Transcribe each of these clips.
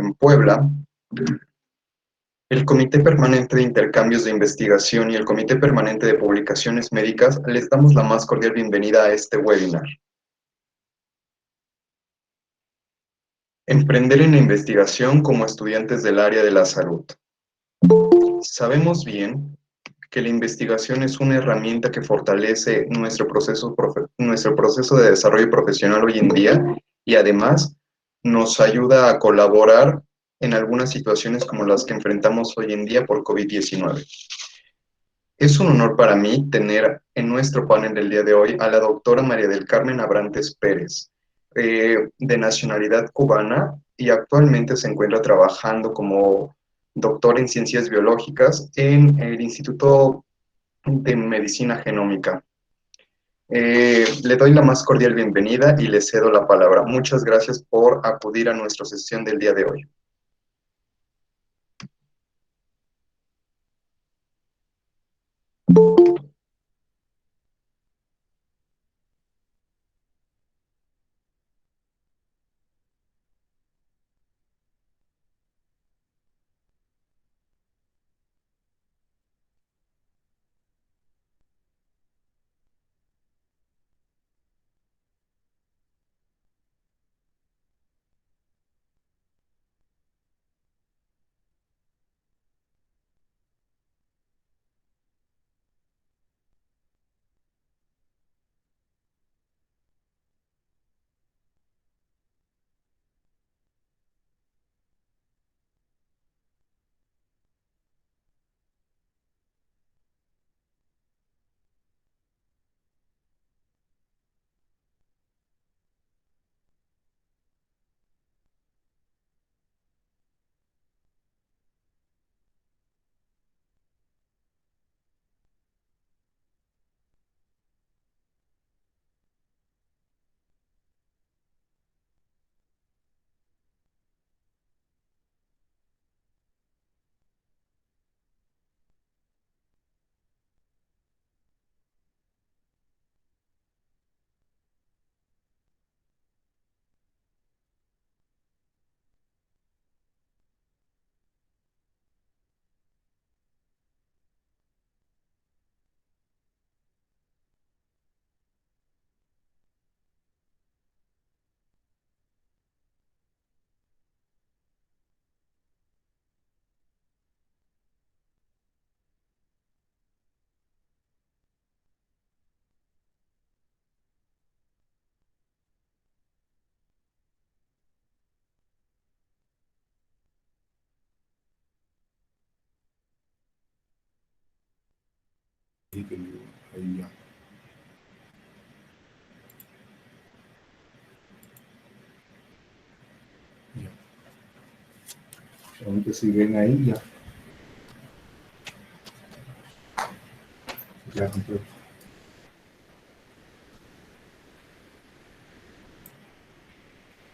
en Puebla, el Comité Permanente de Intercambios de Investigación y el Comité Permanente de Publicaciones Médicas les damos la más cordial bienvenida a este webinar. Emprender en la investigación como estudiantes del área de la salud. Sabemos bien que la investigación es una herramienta que fortalece nuestro proceso de desarrollo profesional hoy en día y además nos ayuda a colaborar en algunas situaciones como las que enfrentamos hoy en día por COVID-19. Es un honor para mí tener en nuestro panel del día de hoy a la doctora María del Carmen Abrantes Pérez, de nacionalidad cubana y actualmente se encuentra trabajando como doctora en ciencias biológicas en el Instituto de Medicina Genómica. Le doy la más cordial bienvenida y le cedo la palabra. Muchas gracias por acudir a nuestra sesión del día de hoy. Ahí ya. Solamente si ven ahí ya. Ya entonces.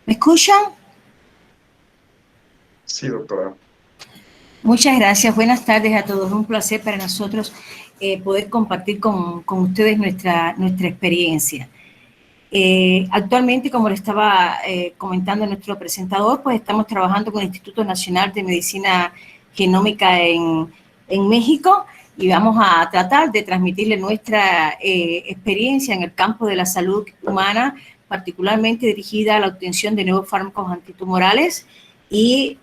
¿Me escuchan? Sí, doctora. Muchas gracias. Buenas tardes a todos. Es un placer para nosotros poder compartir con ustedes nuestra experiencia. Actualmente, como le estaba comentando nuestro presentador, pues estamos trabajando con el Instituto Nacional de Medicina Genómica en México y vamos a tratar de transmitirle nuestra experiencia en el campo de la salud humana, particularmente dirigida a la obtención de nuevos fármacos antitumorales y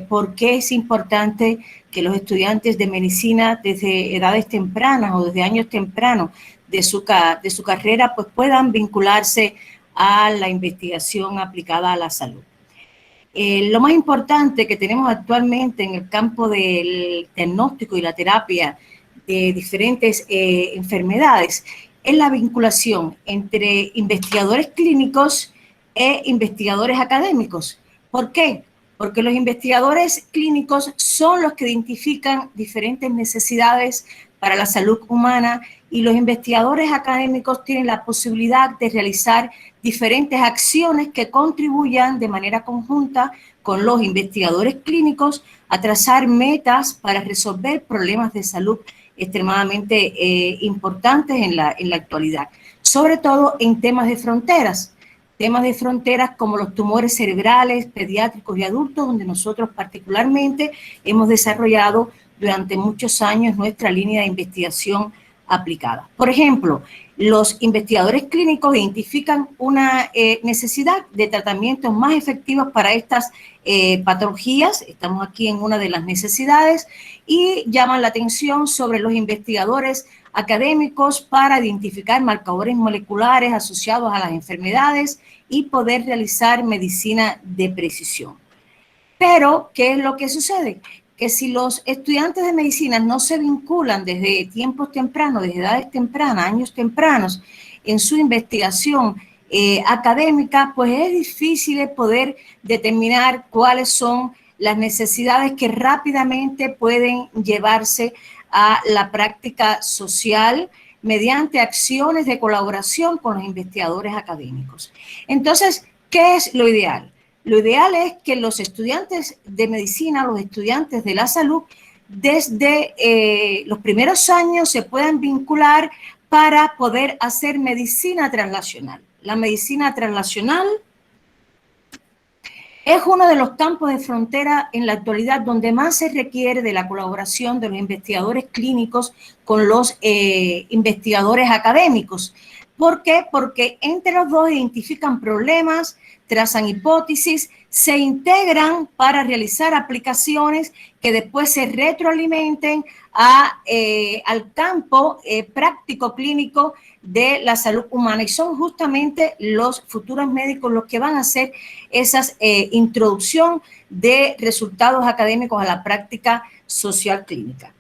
por qué es importante que los estudiantes de medicina desde edades tempranas o desde años tempranos de su carrera pues puedan vincularse a la investigación aplicada a la salud. Lo más importante que tenemos actualmente en el campo del diagnóstico y la terapia de diferentes enfermedades es la vinculación entre investigadores clínicos e investigadores académicos. ¿Por qué? Porque los investigadores clínicos son los que identifican diferentes necesidades para la salud humana y los investigadores académicos tienen la posibilidad de realizar diferentes acciones que contribuyan de manera conjunta con los investigadores clínicos a trazar metas para resolver problemas de salud extremadamente importantes en la actualidad, sobre todo en temas de fronteras. temas de fronteras como los tumores cerebrales, pediátricos y adultos, donde nosotros particularmente hemos desarrollado durante muchos años nuestra línea de investigación aplicada. Por ejemplo, los investigadores clínicos identifican una necesidad de tratamientos más efectivos para estas patologías. Estamos aquí en una de las necesidades y llaman la atención sobre los investigadores académicos para identificar marcadores moleculares asociados a las enfermedades y poder realizar medicina de precisión. Pero, ¿qué es lo que sucede? Que si los estudiantes de medicina no se vinculan desde tiempos tempranos, desde edades tempranas, años tempranos, en su investigación académica, pues es difícil poder determinar cuáles son las necesidades que rápidamente pueden llevarse a la práctica social mediante acciones de colaboración con los investigadores académicos. Entonces, ¿qué es lo ideal? Lo ideal es que los estudiantes de medicina, los estudiantes de la salud, desde los primeros años se puedan vincular para poder hacer medicina translacional. La medicina translacional es uno de los campos de frontera en la actualidad donde más se requiere de la colaboración de los investigadores clínicos con los investigadores académicos. ¿Por qué? Porque entre los dos identifican problemas, trazan hipótesis, se integran para realizar aplicaciones que después se retroalimenten al campo práctico clínico de la salud humana, y son justamente los futuros médicos los que van a hacer esas introducción de resultados académicos a la práctica social clínica.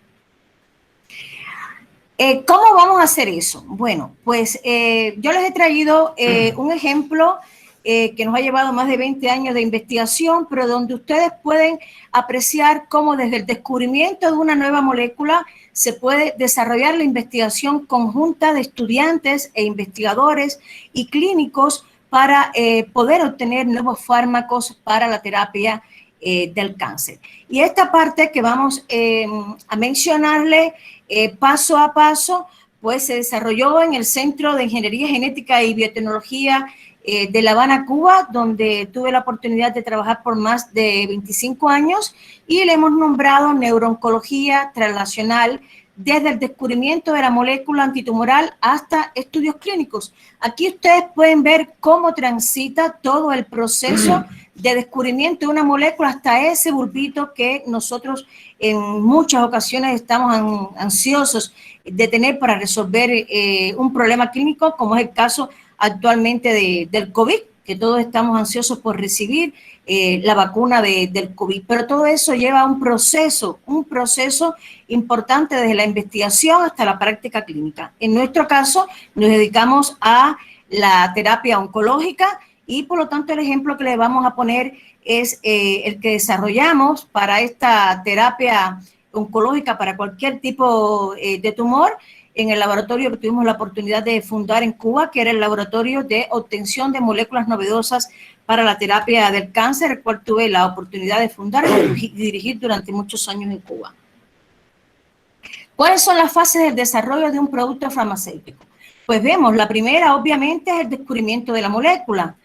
¿Cómo vamos a hacer eso? Bueno, pues yo les he traído un ejemplo que nos ha llevado más de 20 años de investigación, pero donde ustedes pueden apreciar cómo desde el descubrimiento de una nueva molécula se puede desarrollar la investigación conjunta de estudiantes e investigadores y clínicos para poder obtener nuevos fármacos para la terapia del cáncer. Y esta parte que vamos a mencionarle paso a paso, pues se desarrolló en el Centro de Ingeniería Genética y Biotecnología de La Habana, Cuba, donde tuve la oportunidad de trabajar por más de 25 años y le hemos nombrado neurooncología translacional desde el descubrimiento de la molécula antitumoral hasta estudios clínicos. Aquí ustedes pueden ver cómo transita todo el proceso de descubrimiento de una molécula hasta ese bulbito que nosotros en muchas ocasiones estamos ansiosos de tener para resolver un problema clínico, como es el caso actualmente del COVID, que todos estamos ansiosos por recibir la vacuna del COVID. Pero todo eso lleva a un proceso importante desde la investigación hasta la práctica clínica. En nuestro caso, nos dedicamos a la terapia oncológica y, por lo tanto, el ejemplo que les vamos a poner es el que desarrollamos para esta terapia oncológica para cualquier tipo de tumor en el laboratorio que tuvimos la oportunidad de fundar en Cuba, que era el Laboratorio de Obtención de Moléculas Novedosas para la Terapia del Cáncer, el cual tuve la oportunidad de fundar y dirigir durante muchos años en Cuba. ¿Cuáles son las fases del desarrollo de un producto farmacéutico? Pues vemos, la primera obviamente es el descubrimiento de la molécula.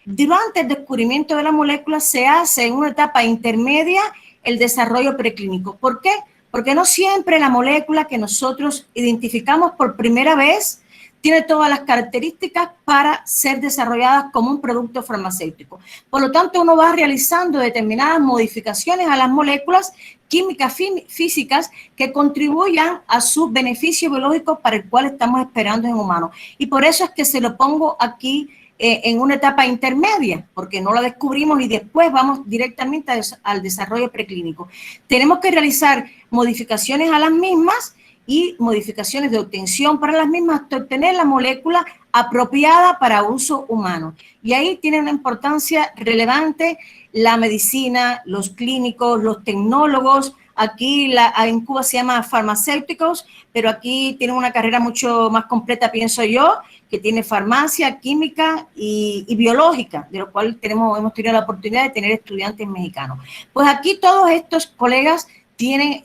Durante el descubrimiento de la molécula se hace en una etapa intermedia el desarrollo preclínico. ¿Por qué? Porque no siempre la molécula que nosotros identificamos por primera vez tiene todas las características para ser desarrollada como un producto farmacéutico. Por lo tanto, uno va realizando determinadas modificaciones a las moléculas químicas físicas que contribuyan a su beneficio biológico para el cual estamos esperando en humanos. Y por eso es que se lo pongo aquí en una etapa intermedia, porque no la descubrimos y después vamos directamente al desarrollo preclínico. Tenemos que realizar modificaciones a las mismas y modificaciones de obtención para las mismas hasta obtener la molécula apropiada para uso humano. Y ahí tiene una importancia relevante la medicina, los clínicos, los tecnólogos. Aquí en Cuba se llama farmacéuticos, pero aquí tienen una carrera mucho más completa, pienso yo, que tiene farmacia, química y biológica, de lo cual hemos tenido la oportunidad de tener estudiantes mexicanos. Pues aquí todos estos colegas tienen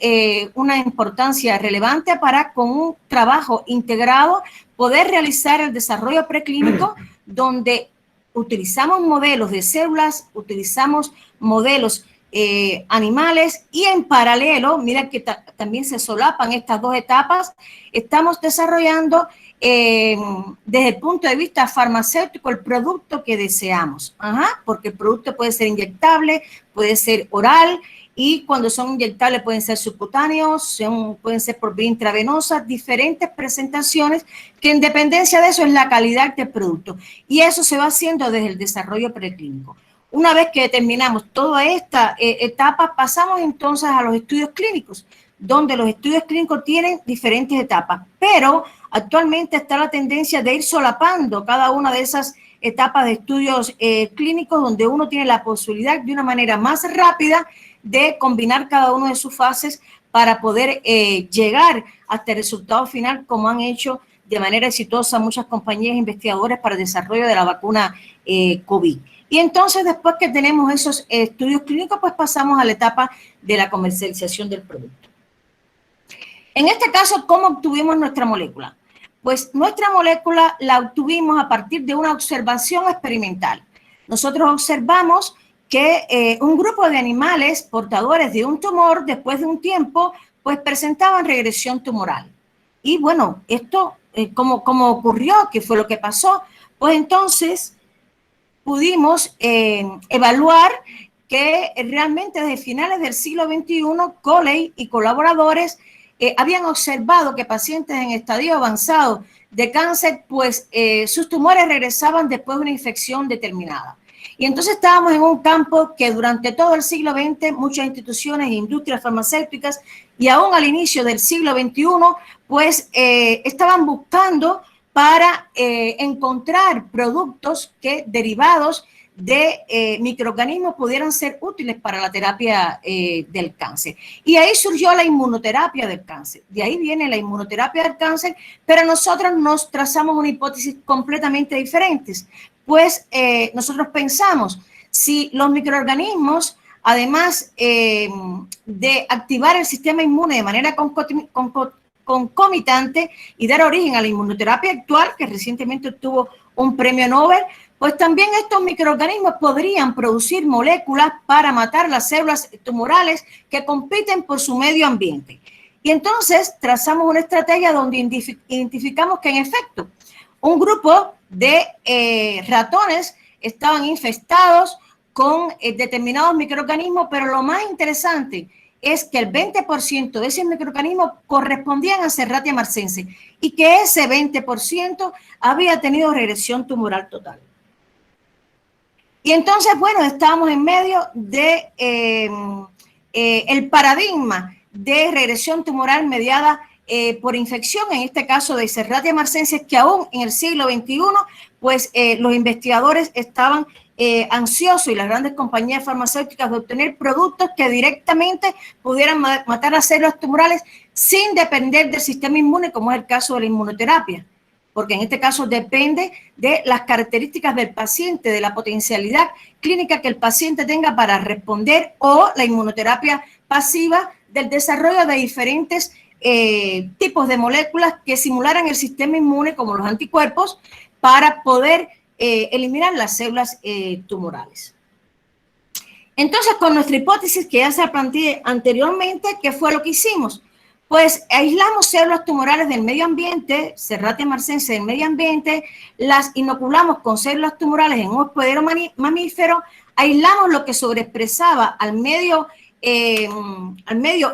una importancia relevante para, con un trabajo integrado, poder realizar el desarrollo preclínico donde utilizamos modelos de células, utilizamos modelos animales y en paralelo, mira que también se solapan estas dos etapas, estamos desarrollando desde el punto de vista farmacéutico el producto que deseamos. Porque el producto puede ser inyectable, puede ser oral, y cuando son inyectables pueden ser subcutáneos, pueden ser por vía intravenosa, diferentes presentaciones que en dependencia de eso es la calidad del producto. Y eso se va haciendo desde el desarrollo preclínico. Una vez que determinamos toda esta etapa, pasamos entonces a los estudios clínicos, donde los estudios clínicos tienen diferentes etapas, pero actualmente está la tendencia de ir solapando cada una de esas etapas de estudios clínicos, donde uno tiene la posibilidad de una manera más rápida de combinar cada una de sus fases para poder llegar hasta el resultado final, como han hecho de manera exitosa muchas compañías investigadoras para el desarrollo de la vacuna COVID. Y entonces, después que tenemos esos estudios clínicos, pues pasamos a la etapa de la comercialización del producto. En este caso, ¿cómo obtuvimos nuestra molécula? Pues nuestra molécula la obtuvimos a partir de una observación experimental. Nosotros observamos que un grupo de animales portadores de un tumor, después de un tiempo, pues presentaban regresión tumoral. Y bueno, esto, ¿cómo ocurrió? ¿Qué fue lo que pasó? Pues entonces pudimos evaluar que realmente desde finales del siglo XXI, Coley y colaboradores habían observado que pacientes en estadio avanzado de cáncer, pues sus tumores regresaban después de una infección determinada. Y entonces estábamos en un campo que durante todo el siglo XX muchas instituciones e industrias farmacéuticas y aún al inicio del siglo XXI, pues estaban buscando para encontrar productos que derivados de microorganismos pudieran ser útiles para la terapia del cáncer. Y ahí surgió la inmunoterapia del cáncer. De ahí viene la inmunoterapia del cáncer, pero nosotros nos trazamos una hipótesis completamente diferente. Pues nosotros pensamos, si los microorganismos, además de activar el sistema inmune de manera concomitante y dar origen a la inmunoterapia actual, que recientemente obtuvo un premio Nobel, pues también estos microorganismos podrían producir moléculas para matar las células tumorales que compiten por su medio ambiente. Y entonces trazamos una estrategia donde identificamos que en efecto un grupo de ratones estaban infestados con determinados microorganismos, pero lo más interesante es que el 20% de esos microorganismos correspondían a Serratia marcescens y que ese 20% había tenido regresión tumoral total. Y entonces, bueno, estábamos en medio de el paradigma de regresión tumoral mediada por infección, en este caso de Serratia marcescens, que aún en el siglo XXI, pues los investigadores estaban ansiosos y las grandes compañías farmacéuticas de obtener productos que directamente pudieran matar las células tumorales sin depender del sistema inmune, como es el caso de la inmunoterapia, porque en este caso depende de las características del paciente, de la potencialidad clínica que el paciente tenga para responder, o la inmunoterapia pasiva del desarrollo de diferentes tipos de moléculas que simularan el sistema inmune, como los anticuerpos, para poder eliminar las células tumorales. Entonces, con nuestra hipótesis que ya se planteé anteriormente, ¿qué fue lo que hicimos? Pues aislamos células tumorales del medio ambiente, Serratia marcescens del medio ambiente, las inoculamos con células tumorales en un hospedero mamífero, aislamos lo que sobreexpresaba al medio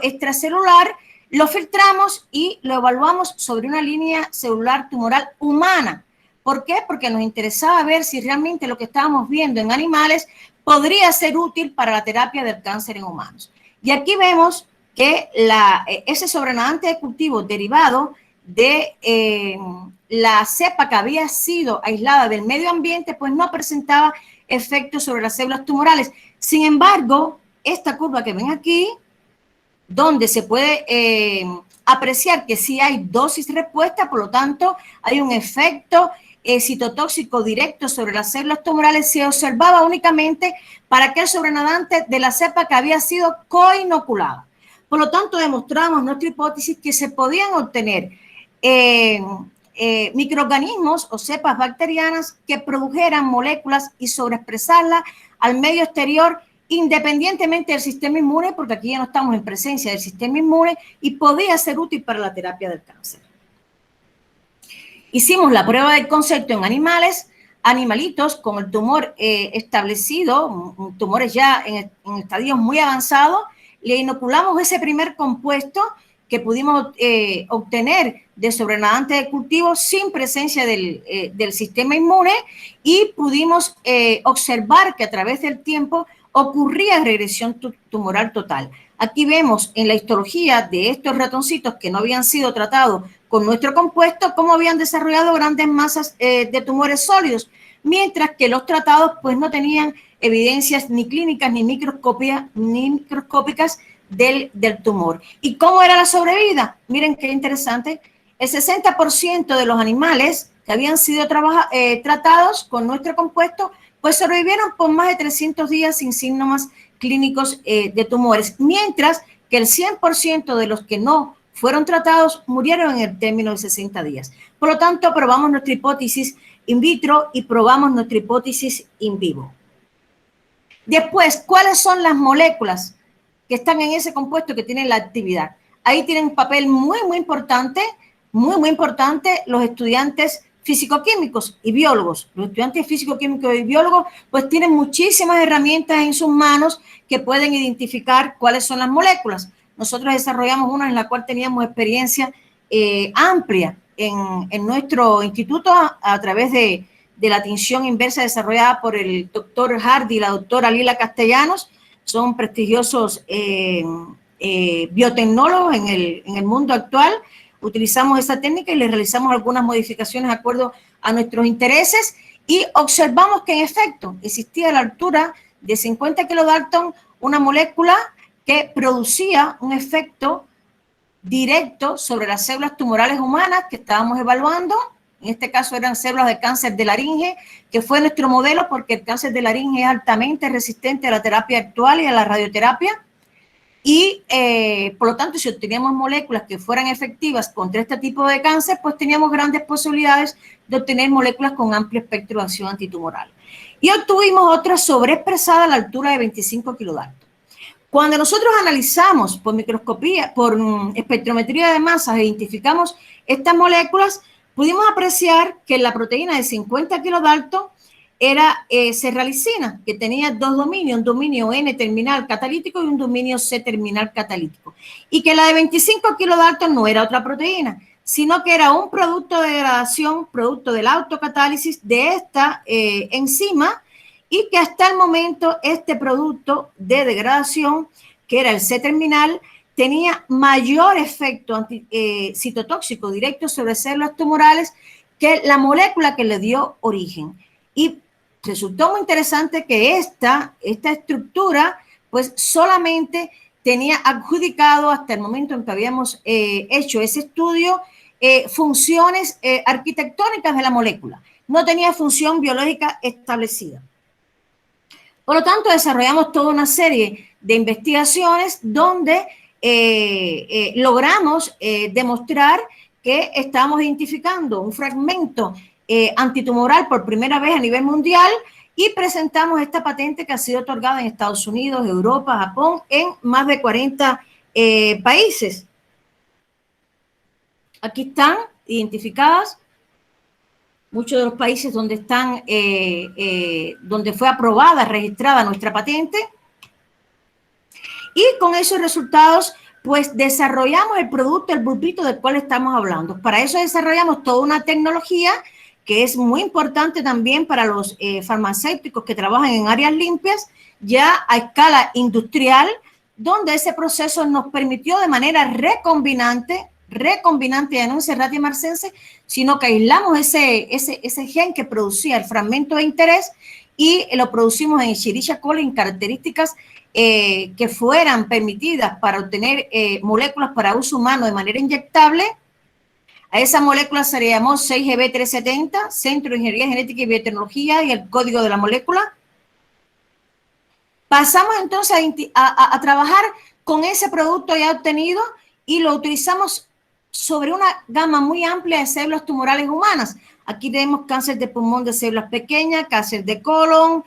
extracelular, lo filtramos y lo evaluamos sobre una línea celular tumoral humana. ¿Por qué? Porque nos interesaba ver si realmente lo que estábamos viendo en animales podría ser útil para la terapia del cáncer en humanos. Y aquí vemos que ese sobrenadante de cultivo derivado de la cepa que había sido aislada del medio ambiente, pues no presentaba efectos sobre las células tumorales. Sin embargo, esta curva que ven aquí, donde se puede apreciar que sí hay dosis-respuesta, por lo tanto, hay un efecto citotóxico directo sobre las células tumorales, se observaba únicamente para aquel sobrenadante de la cepa que había sido coinoculada. Por lo tanto, demostramos nuestra hipótesis que se podían obtener microorganismos o cepas bacterianas que produjeran moléculas y sobreexpresarlas al medio exterior independientemente del sistema inmune, porque aquí ya no estamos en presencia del sistema inmune y podía ser útil para la terapia del cáncer. Hicimos la prueba del concepto en animalitos con el tumor establecido, tumores ya en estadios muy avanzados, le inoculamos ese primer compuesto que pudimos obtener de sobrenadante de cultivo sin presencia del sistema inmune y pudimos observar que a través del tiempo ocurría regresión tumoral total. Aquí vemos en la histología de estos ratoncitos que no habían sido tratados con nuestro compuesto cómo habían desarrollado grandes masas de tumores sólidos, mientras que los tratados pues no tenían evidencias ni clínicas ni microscópicas del tumor. ¿Y cómo era la sobrevida? Miren qué interesante. El 60% de los animales que habían sido tratados con nuestro compuesto pues sobrevivieron por más de 300 días sin síntomas clínicos de tumores, mientras que el 100% de los que no fueron tratados murieron en el término de 60 días. Por lo tanto, probamos nuestra hipótesis in vitro y probamos nuestra hipótesis in vivo. Después, ¿cuáles son las moléculas que están en ese compuesto que tienen la actividad? Ahí tienen un papel muy importante los estudiantes físico-químicos y biólogos. Los estudiantes físico-químicos y biólogos pues tienen muchísimas herramientas en sus manos que pueden identificar cuáles son las moléculas. Nosotros desarrollamos una en la cual teníamos experiencia amplia en nuestro instituto a través de la tinción inversa desarrollada por el doctor Hardy y la doctora Lila Castellanos. Son prestigiosos biotecnólogos en el mundo actual. Utilizamos esa técnica y le realizamos algunas modificaciones de acuerdo a nuestros intereses y observamos que en efecto existía a la altura de 50 kilodalton una molécula que producía un efecto directo sobre las células tumorales humanas que estábamos evaluando. En este caso eran células de cáncer de laringe, que fue nuestro modelo porque el cáncer de laringe es altamente resistente a la terapia actual y a la radioterapia. Y por lo tanto, si obteníamos moléculas que fueran efectivas contra este tipo de cáncer, pues teníamos grandes posibilidades de obtener moléculas con amplio espectro de acción antitumoral. Y obtuvimos otras sobreexpresadas a la altura de 25 kilodalton. Cuando nosotros analizamos por microscopía, por espectrometría de masas, e identificamos estas moléculas, pudimos apreciar que la proteína de 50 kilodalton era serralicina, que tenía dos dominios, un dominio N-terminal catalítico y un dominio C-terminal catalítico. Y que la de 25 kilodalton no era otra proteína, sino que era un producto de degradación, producto de la autocatálisis de esta enzima, y que hasta el momento este producto de degradación, que era el C-terminal, tenía mayor efecto citotóxico directo sobre células tumorales que la molécula que le dio origen. Y resultó muy interesante que esta estructura pues solamente tenía adjudicado hasta el momento en que habíamos hecho ese estudio funciones arquitectónicas de la molécula. No tenía función biológica establecida. Por lo tanto, desarrollamos toda una serie de investigaciones donde logramos demostrar que estábamos identificando un fragmento antitumoral por primera vez a nivel mundial y presentamos esta patente que ha sido otorgada en Estados Unidos, Europa, Japón, en más de 40 países. Aquí están identificadas muchos de los países donde están, donde fue aprobada, registrada nuestra patente. Y con esos resultados, pues desarrollamos el producto, el bulbito del cual estamos hablando. Para eso desarrollamos toda una tecnología que es muy importante también para los farmacéuticos que trabajan en áreas limpias, ya a escala industrial, donde ese proceso nos permitió de manera recombinante, ya no en Serratia marcense, sino que aislamos ese gen que producía el fragmento de interés y lo producimos en Escherichia coli en características que fueran permitidas para obtener moléculas para uso humano de manera inyectable. A esa molécula se le llamó 6GB370, Centro de Ingeniería Genética y Biotecnología, y el código de la molécula. Pasamos entonces a trabajar con ese producto ya obtenido y lo utilizamos sobre una gama muy amplia de células tumorales humanas. Aquí tenemos cáncer de pulmón de células pequeñas, cáncer de colon,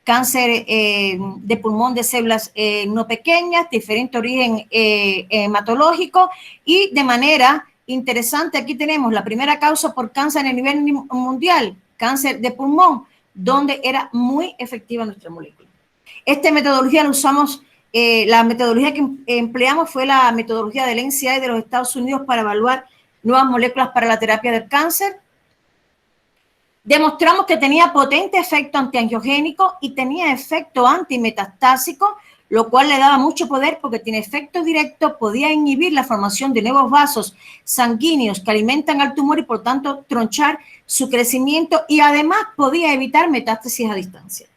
cáncer de pulmón de células no pequeñas, diferente origen hematológico, y de manera interesante aquí tenemos la primera causa por cáncer a nivel mundial, cáncer de pulmón, donde era muy efectiva nuestra molécula. Esta metodología la usamos, la metodología que empleamos fue la metodología del NCI de los Estados Unidos para evaluar nuevas moléculas para la terapia del cáncer. Demostramos que tenía potente efecto antiangiogénico y tenía efecto antimetastásico, lo cual le daba mucho poder porque tiene efecto directo, podía inhibir la formación de nuevos vasos sanguíneos que alimentan al tumor y por tanto tronchar su crecimiento, y además podía evitar metástasis a distancia.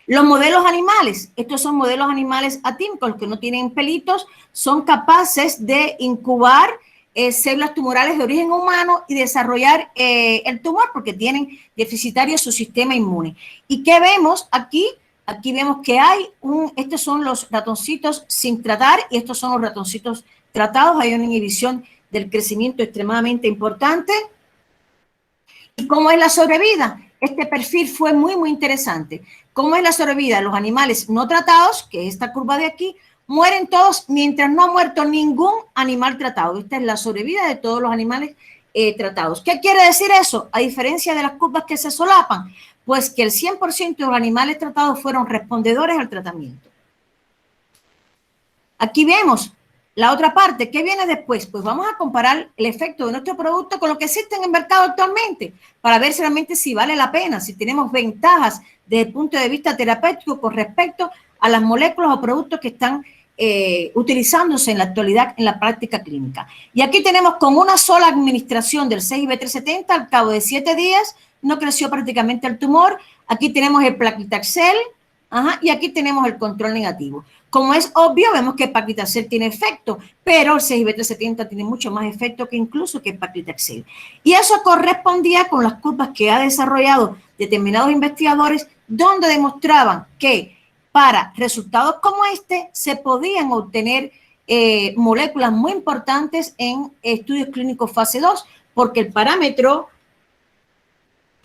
Los modelos animales, estos son modelos animales atípicos que no tienen pelitos, son capaces de incubar células tumorales de origen humano y desarrollar el tumor porque tienen deficitario su sistema inmune. ¿Y qué vemos aquí? Aquí vemos que hay estos son los ratoncitos sin tratar y estos son los ratoncitos tratados. Hay una inhibición del crecimiento extremadamente importante. ¿Y cómo es la sobrevida? Este perfil fue muy, muy interesante. ¿Cómo es la sobrevida? Los animales no tratados, que es esta curva de aquí, mueren todos mientras no ha muerto ningún animal tratado. Esta es la sobrevida de todos los animales tratados. ¿Qué quiere decir eso? A diferencia de las curvas que se solapan, pues que el 100% de los animales tratados fueron respondedores al tratamiento. Aquí vemos la otra parte. ¿Qué viene después? Pues vamos a comparar el efecto de nuestro producto con lo que existe en el mercado actualmente para ver realmente si vale la pena, si tenemos ventajas desde el punto de vista terapéutico con respecto a las moléculas o productos que están utilizándose en la actualidad en la práctica clínica. Y aquí tenemos con una sola administración del 6IB370, al cabo de 7 días, no creció prácticamente el tumor. Aquí tenemos el paclitaxel, y aquí tenemos el control negativo. Como es obvio, vemos que el paclitaxel tiene efecto, pero el 6IB370 tiene mucho más efecto que incluso que el paclitaxel. Y eso correspondía con las curvas que ha desarrollado determinados investigadores, donde demostraban que para resultados como este se podían obtener moléculas muy importantes en estudios clínicos fase 2, porque el parámetro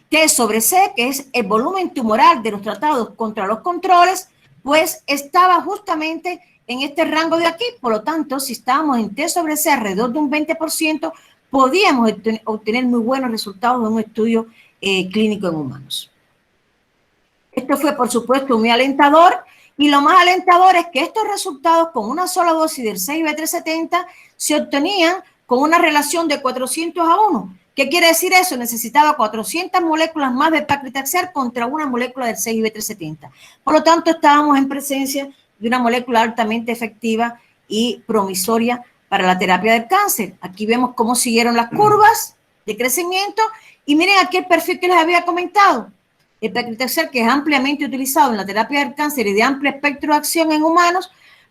T sobre C, que es el volumen tumoral de los tratados contra los controles, pues estaba justamente en este rango de aquí. Por lo tanto, si estábamos en T sobre C alrededor de un 20%, podíamos obtener muy buenos resultados en un estudio clínico en humanos. Esto fue, por supuesto, muy alentador, y lo más alentador es que estos resultados con una sola dosis del 6IB370 se obtenían con una relación de 400:1. ¿Qué quiere decir eso? Necesitaba 400 moléculas más de paclitaxel contra una molécula del 6IB370. Por lo tanto, estábamos en presencia de una molécula altamente efectiva y promisoria para la terapia del cáncer. Aquí vemos cómo siguieron las curvas de crecimiento y miren aquí el perfil que les había comentado. El paclitaxel, que es ampliamente utilizado en la terapia del cáncer y de amplio espectro de acción en humanos,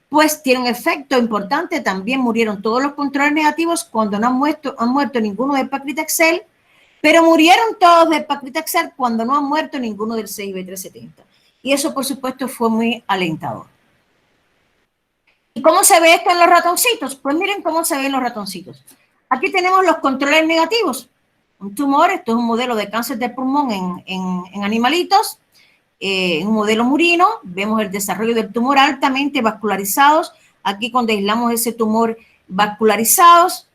pues tiene un efecto importante. También murieron todos los controles negativos cuando no han muerto ninguno de paclitaxel, pero murieron todos de paclitaxel cuando no han muerto ninguno del 6IB370. Y eso, por supuesto, fue muy alentador. ¿Y cómo se ve esto en los ratoncitos? Pues miren cómo se ven los ratoncitos. Aquí tenemos los controles negativos. Un tumor, esto es un modelo de cáncer de pulmón en animalitos. En un modelo murino, vemos el desarrollo del tumor altamente vascularizados. Aquí cuando aislamos ese tumor vascularizados,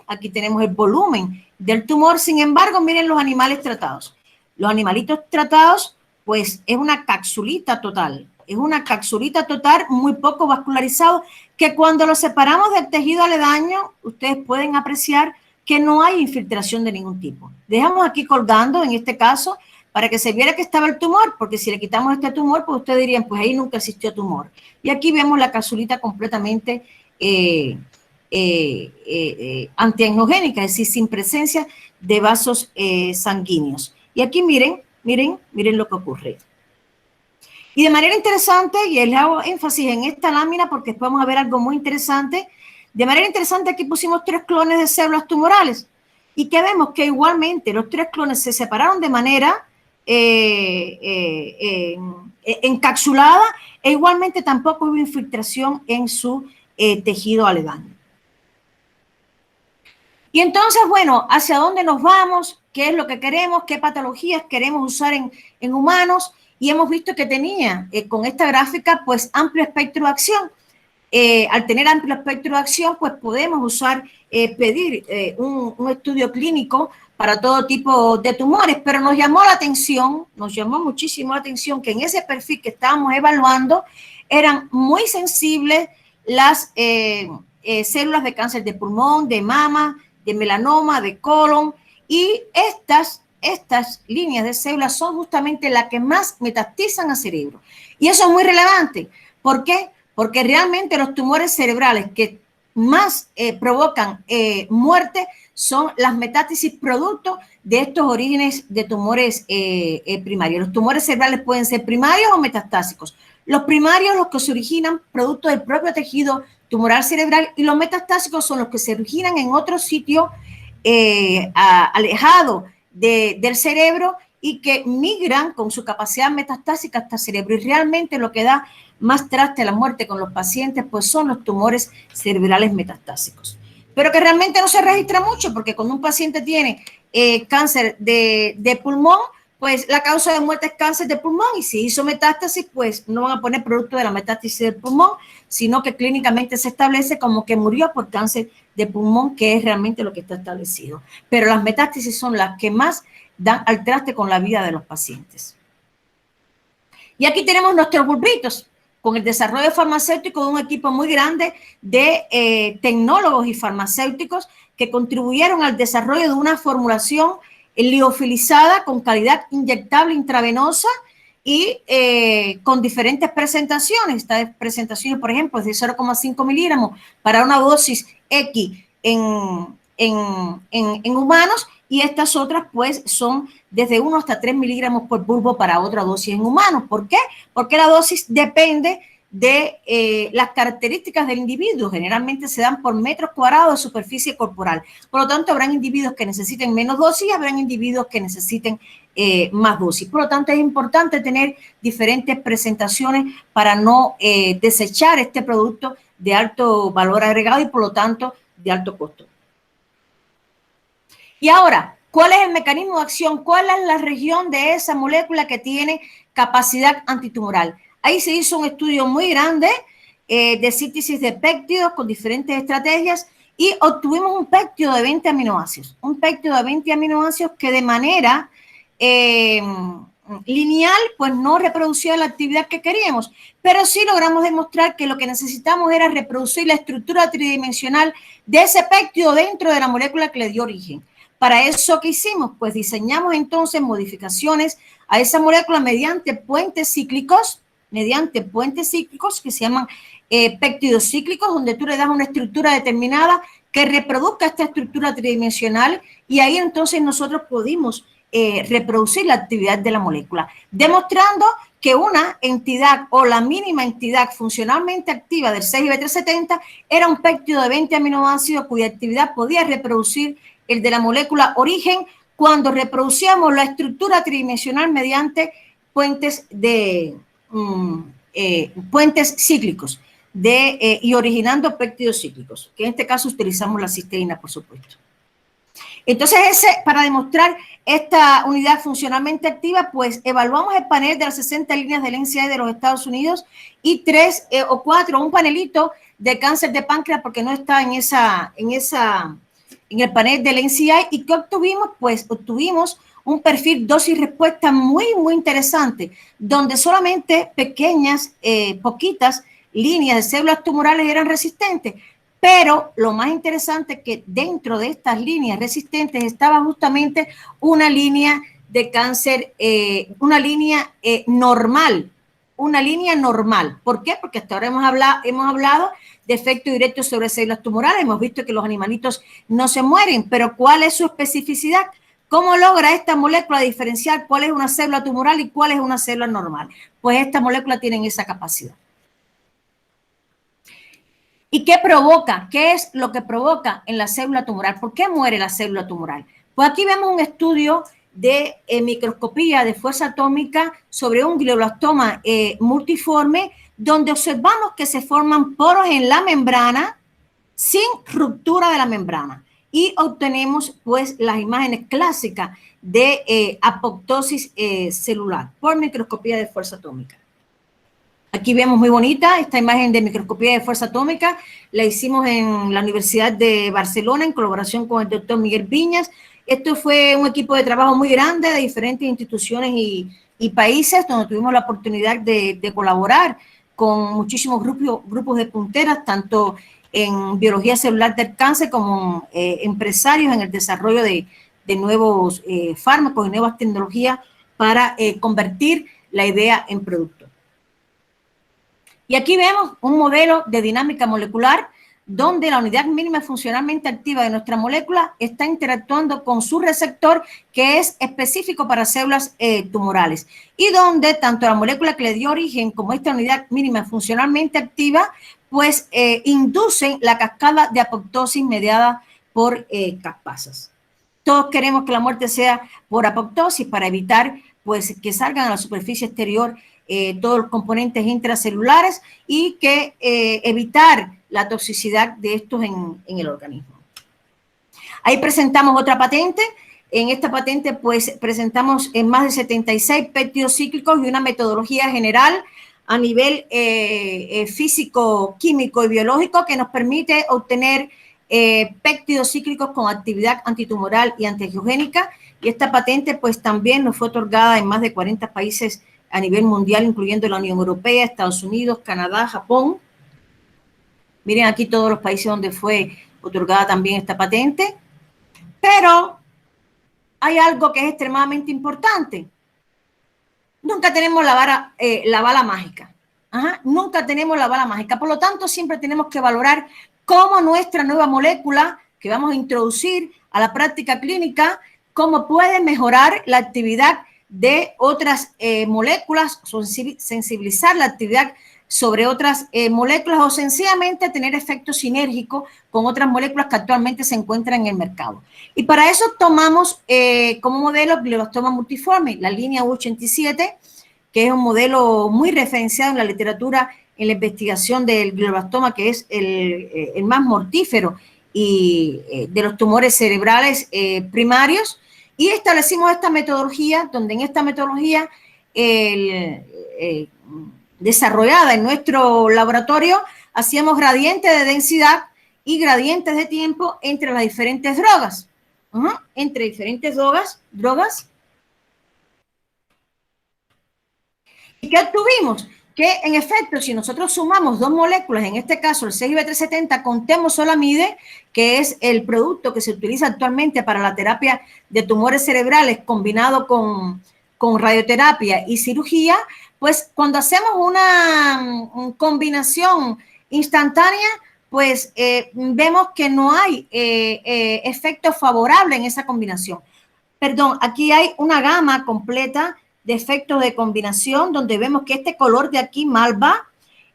aquí tenemos el volumen del tumor. Sin embargo, miren los animales tratados. Los animalitos tratados, pues es una capsulita total. Es una capsulita total muy poco vascularizado, que cuando lo separamos del tejido aledaño, ustedes pueden apreciar que no hay infiltración de ningún tipo. Dejamos aquí colgando, en este caso, para que se viera que estaba el tumor, porque si le quitamos este tumor, pues ustedes dirían, pues ahí nunca existió tumor. Y aquí vemos la capsulita completamente antiangiogénica, es decir, sin presencia de vasos sanguíneos. Y aquí miren lo que ocurre. Y de manera interesante, y les hago énfasis en esta lámina porque después vamos a ver algo muy interesante. De manera interesante, aquí pusimos 3 clones de células tumorales y que vemos que igualmente los 3 clones se separaron de manera encapsulada, e igualmente tampoco hubo infiltración en su tejido aledaño. Y entonces, bueno, ¿hacia dónde nos vamos? ¿Qué es lo que queremos? ¿Qué patologías queremos usar en humanos? Y hemos visto que tenía con esta gráfica pues amplio espectro de acción. Al tener amplio espectro de acción, pues podemos usar, pedir un estudio clínico para todo tipo de tumores, pero nos llamó la atención, nos llamó muchísimo la atención que en ese perfil que estábamos evaluando eran muy sensibles las células de cáncer de pulmón, de mama, de melanoma, de colon, y estas líneas de células son justamente las que más metastizan al cerebro. Y eso es muy relevante. ¿Por qué? Porque realmente los tumores cerebrales que más provocan muerte son las metástasis producto de estos orígenes de tumores primarios. Los tumores cerebrales pueden ser primarios o metastásicos. Los primarios, los que se originan producto del propio tejido tumoral cerebral, y los metastásicos son los que se originan en otro sitio alejado del cerebro y que migran con su capacidad metastásica hasta el cerebro. Y realmente lo que da más traste a la muerte con los pacientes pues son los tumores cerebrales metastásicos. Pero que realmente no se registra mucho, porque cuando un paciente tiene cáncer de pulmón, pues la causa de muerte es cáncer de pulmón, y si hizo metástasis, pues no van a poner producto de la metástasis del pulmón, sino que clínicamente se establece como que murió por cáncer de pulmón, que es realmente lo que está establecido. Pero las metástasis son las que más dan al traste con la vida de los pacientes. Y aquí tenemos nuestros bulbitos, con el desarrollo farmacéutico de un equipo muy grande de tecnólogos y farmacéuticos que contribuyeron al desarrollo de una formulación liofilizada con calidad inyectable intravenosa y con diferentes presentaciones. Estas presentaciones, por ejemplo, es de 0,5 miligramos para una dosis X en humanos, y estas otras pues son desde 1 hasta 3 miligramos por bulbo para otra dosis en humanos. ¿Por qué? Porque la dosis depende de las características del individuo. Generalmente se dan por metros cuadrados de superficie corporal. Por lo tanto, habrán individuos que necesiten menos dosis y habrán individuos que necesiten más dosis. Por lo tanto, es importante tener diferentes presentaciones para no desechar este producto de alto valor agregado y por lo tanto de alto costo. Y ahora, ¿cuál es el mecanismo de acción? ¿Cuál es la región de esa molécula que tiene capacidad antitumoral? Ahí se hizo un estudio muy grande de síntesis de péptidos con diferentes estrategias y obtuvimos un péptido de 20 aminoácidos. Un péptido de 20 aminoácidos que de manera lineal pues no reproducía la actividad que queríamos, pero sí logramos demostrar que lo que necesitamos era reproducir la estructura tridimensional de ese péptido dentro de la molécula que le dio origen. Para eso, ¿qué hicimos? Pues diseñamos entonces modificaciones a esa molécula mediante puentes cíclicos que se llaman péptidos cíclicos, donde tú le das una estructura determinada que reproduzca esta estructura tridimensional, y ahí entonces nosotros pudimos reproducir la actividad de la molécula, demostrando que una entidad o la mínima entidad funcionalmente activa del 6B370 era un péptido de 20 aminoácidos cuya actividad podía reproducir el de la molécula origen cuando reproducíamos la estructura tridimensional mediante puentes cíclicos y originando péptidos cíclicos, que en este caso utilizamos la cisteína, por supuesto. Entonces, para demostrar esta unidad funcionalmente activa, pues evaluamos el panel de las 60 líneas del NCI de los Estados Unidos y 3 o 4, un panelito de cáncer de páncreas, porque no está en el panel del NCI. ¿Y qué obtuvimos? Pues obtuvimos un perfil dosis-respuesta muy, muy interesante, donde solamente poquitas líneas de células tumorales eran resistentes. Pero lo más interesante es que dentro de estas líneas resistentes estaba justamente una línea de cáncer, una línea normal. ¿Por qué? Porque hasta ahora hemos hablado de efecto directo sobre células tumorales. Hemos visto que los animalitos no se mueren, pero ¿cuál es su especificidad? ¿Cómo logra esta molécula diferenciar cuál es una célula tumoral y cuál es una célula normal? Pues esta molécula tiene esa capacidad. ¿Y qué provoca? ¿Qué es lo que provoca en la célula tumoral? ¿Por qué muere la célula tumoral? Pues aquí vemos un estudio de microscopía de fuerza atómica sobre un glioblastoma multiforme, donde observamos que se forman poros en la membrana sin ruptura de la membrana, y obtenemos pues las imágenes clásicas de apoptosis celular por microscopía de fuerza atómica. Aquí vemos muy bonita esta imagen de microscopía de fuerza atómica. La hicimos en la Universidad de Barcelona en colaboración con el doctor Miguel Viñas. Esto fue un equipo de trabajo muy grande de diferentes instituciones y países, donde tuvimos la oportunidad de colaborar con muchísimos grupos de punteras, tanto en biología celular del cáncer como empresarios en el desarrollo de nuevos fármacos y nuevas tecnologías para convertir la idea en producto. Y aquí vemos un modelo de dinámica molecular donde la unidad mínima funcionalmente activa de nuestra molécula está interactuando con su receptor, que es específico para células tumorales, y donde tanto la molécula que le dio origen como esta unidad mínima funcionalmente activa pues inducen la cascada de apoptosis mediada por caspasas. Todos queremos que la muerte sea por apoptosis para evitar pues que salgan a la superficie exterior todos los componentes intracelulares y que evitar la toxicidad de estos en el organismo. Ahí presentamos otra patente. En esta patente pues presentamos en más de 76 péptidos cíclicos y una metodología general a nivel físico, químico y biológico que nos permite obtener péptidos cíclicos con actividad antitumoral y antiangiogénica, y esta patente pues también nos fue otorgada en más de 40 países a nivel mundial, incluyendo la Unión Europea, Estados Unidos, Canadá, Japón. Miren aquí todos los países donde fue otorgada también esta patente. Pero hay algo que es extremadamente importante. Nunca tenemos la bala mágica. Nunca tenemos la bala mágica. Por lo tanto, siempre tenemos que valorar cómo nuestra nueva molécula que vamos a introducir a la práctica clínica, cómo puede mejorar la actividad de otras moléculas, sensibilizar la actividad sobre otras moléculas o sencillamente tener efecto sinérgico con otras moléculas que actualmente se encuentran en el mercado. Y para eso tomamos como modelo glioblastoma multiforme, la línea U87, que es un modelo muy referenciado en la literatura en la investigación del glioblastoma, que es el más mortífero y de los tumores cerebrales primarios. Y establecimos esta metodología, donde en esta metodología desarrollada en nuestro laboratorio, hacíamos gradientes de densidad y gradientes de tiempo entre las diferentes drogas. Entre diferentes drogas. ¿Y qué obtuvimos? Que en efecto, si nosotros sumamos dos moléculas, en este caso el 6B370 con temozolomide, que es el producto que se utiliza actualmente para la terapia de tumores cerebrales combinado con radioterapia y cirugía, pues cuando hacemos una combinación instantánea, pues vemos que no hay efecto favorable en esa combinación. Perdón, aquí hay una gama completa de efectos de combinación, donde vemos que este color de aquí, malva,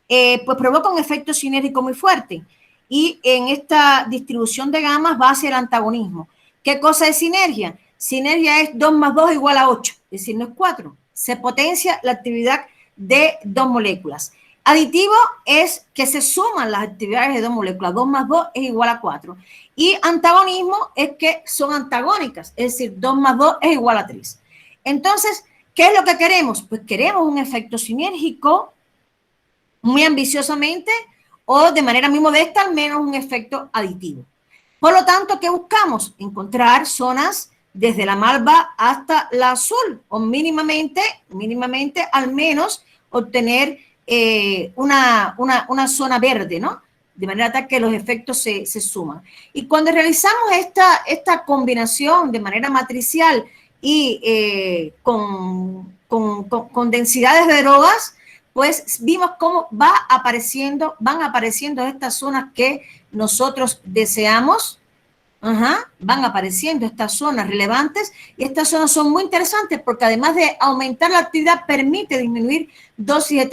pues provoca un efecto sinérgico muy fuerte. Y en esta distribución de gamas va hacia el antagonismo. ¿Qué cosa es sinergia? Sinergia es 2 más 2 igual a 8, es decir, no es 4. Se potencia la actividad de dos moléculas. Aditivo es que se suman las actividades de dos moléculas. 2 más 2 es igual a 4. Y antagonismo es que son antagónicas, es decir, 2 más 2 es igual a 3. Entonces, ¿qué es lo que queremos? Pues queremos un efecto sinérgico muy ambiciosamente o de manera muy modesta, al menos un efecto aditivo. Por lo tanto, ¿qué buscamos? Encontrar zonas desde la malva hasta la azul o mínimamente al menos obtener una zona verde, ¿no? De manera tal que los efectos se suman. Y cuando realizamos esta combinación de manera matricial y con densidades de drogas, pues vimos cómo van apareciendo estas zonas que nosotros deseamos. Van apareciendo estas zonas relevantes, y estas zonas son muy interesantes porque además de aumentar la actividad, permite disminuir dosis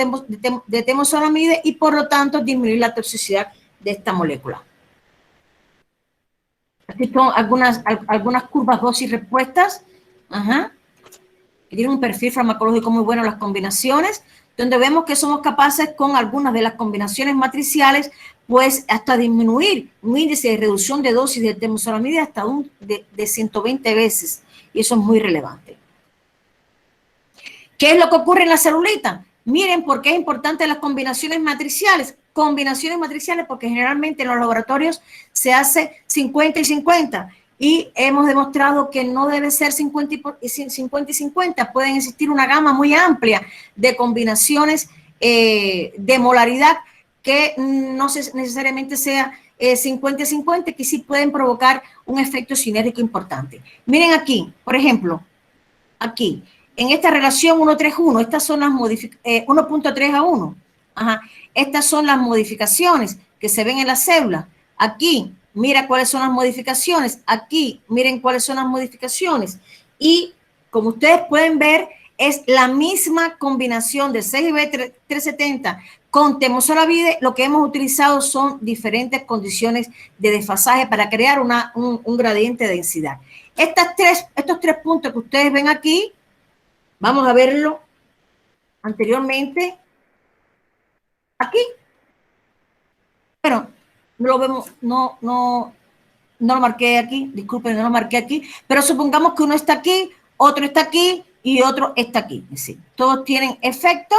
de temozolomide y por lo tanto disminuir la toxicidad de esta molécula. Aquí son algunas curvas dosis respuestas que tienen un perfil farmacológico muy bueno, las combinaciones, donde vemos que somos capaces con algunas de las combinaciones matriciales, pues hasta disminuir un índice de reducción de dosis de temozolomida hasta de 120 veces, y eso es muy relevante. ¿Qué es lo que ocurre en la celulita? Miren por qué es importante las combinaciones matriciales. Combinaciones matriciales porque generalmente en los laboratorios se hace 50 y 50 y hemos demostrado que no debe ser 50 y 50. Pueden existir una gama muy amplia de combinaciones de molaridad que no necesariamente sea 50 y 50, que sí pueden provocar un efecto sinérgico importante. Miren aquí, por ejemplo, aquí, en esta relación 1:3:1, estas son las 1.3:1. Estas son las modificaciones que se ven en la célula. Aquí, mira cuáles son las modificaciones. Aquí, miren cuáles son las modificaciones. Y como ustedes pueden ver, es la misma combinación de 6IB370 con temozolomide. Lo que hemos utilizado son diferentes condiciones de desfasaje para crear un gradiente de densidad. Estos tres puntos que ustedes ven aquí, vamos a verlo anteriormente. Aquí. Pero no lo vemos, no lo marqué aquí, disculpen, no lo marqué aquí, pero supongamos que uno está aquí, otro está aquí y otro está aquí. Es decir, todos tienen efecto,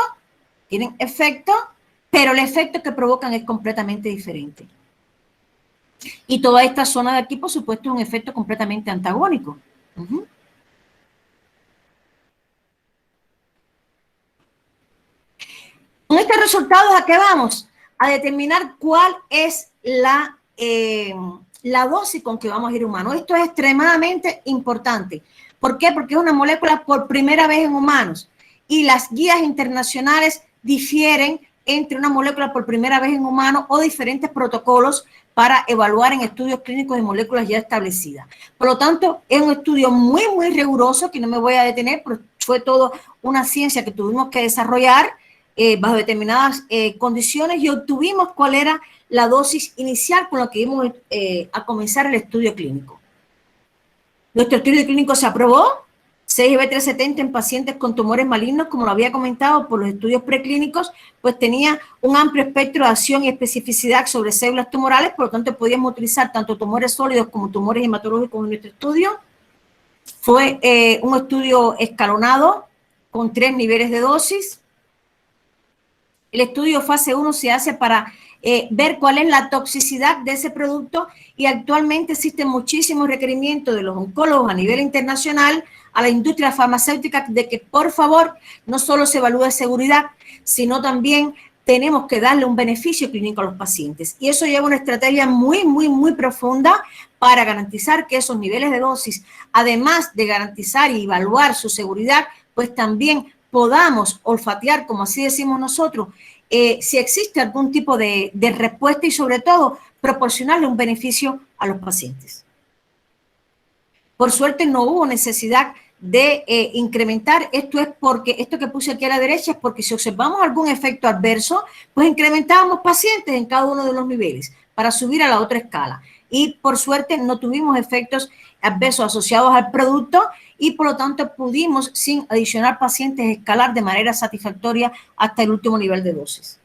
pero el efecto que provocan es completamente diferente. Y toda esta zona de aquí, por supuesto, es un efecto completamente antagónico. Con estos resultados, ¿a qué vamos? A determinar cuál es la dosis con que vamos a ir humanos. Esto es extremadamente importante. ¿Por qué? Porque es una molécula por primera vez en humanos y las guías internacionales difieren entre una molécula por primera vez en humanos o diferentes protocolos para evaluar en estudios clínicos de moléculas ya establecidas. Por lo tanto, es un estudio muy, muy riguroso, que no me voy a detener, pero fue toda una ciencia que tuvimos que desarrollar bajo determinadas condiciones y obtuvimos cuál era la dosis inicial con la que íbamos a comenzar el estudio clínico. Nuestro estudio clínico se aprobó, 6IB370 en pacientes con tumores malignos, como lo había comentado, por los estudios preclínicos, pues tenía un amplio espectro de acción y especificidad sobre células tumorales, por lo tanto podíamos utilizar tanto tumores sólidos como tumores hematológicos en nuestro estudio. Fue un estudio escalonado con 3 niveles de dosis. El estudio fase 1 se hace para ver cuál es la toxicidad de ese producto y actualmente existen muchísimos requerimientos de los oncólogos a nivel internacional, a la industria farmacéutica, de que por favor no solo se evalúe seguridad, sino también tenemos que darle un beneficio clínico a los pacientes. Y eso lleva una estrategia muy, muy, muy profunda para garantizar que esos niveles de dosis, además de garantizar y evaluar su seguridad, pues también podamos olfatear, como así decimos nosotros, si existe algún tipo de respuesta y sobre todo proporcionarle un beneficio a los pacientes. Por suerte no hubo necesidad de incrementar, esto que puse aquí a la derecha es porque si observamos algún efecto adverso, pues incrementábamos pacientes en cada uno de los niveles para subir a la otra escala. Y por suerte no tuvimos efectos adversos asociados al producto y por lo tanto pudimos, sin adicionar pacientes, escalar de manera satisfactoria hasta el último nivel de dosis.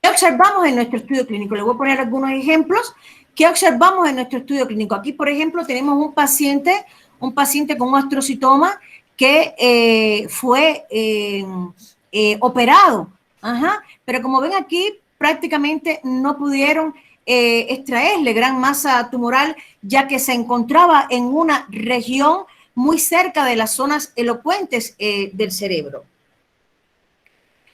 ¿Qué observamos en nuestro estudio clínico? Les voy a poner algunos ejemplos. ¿Qué observamos en nuestro estudio clínico? Aquí, por ejemplo, tenemos un paciente con un astrocitoma que fue operado. Pero como ven aquí, prácticamente no pudieron extraerle gran masa tumoral, ya que se encontraba en una región muy cerca de las zonas elocuentes del cerebro.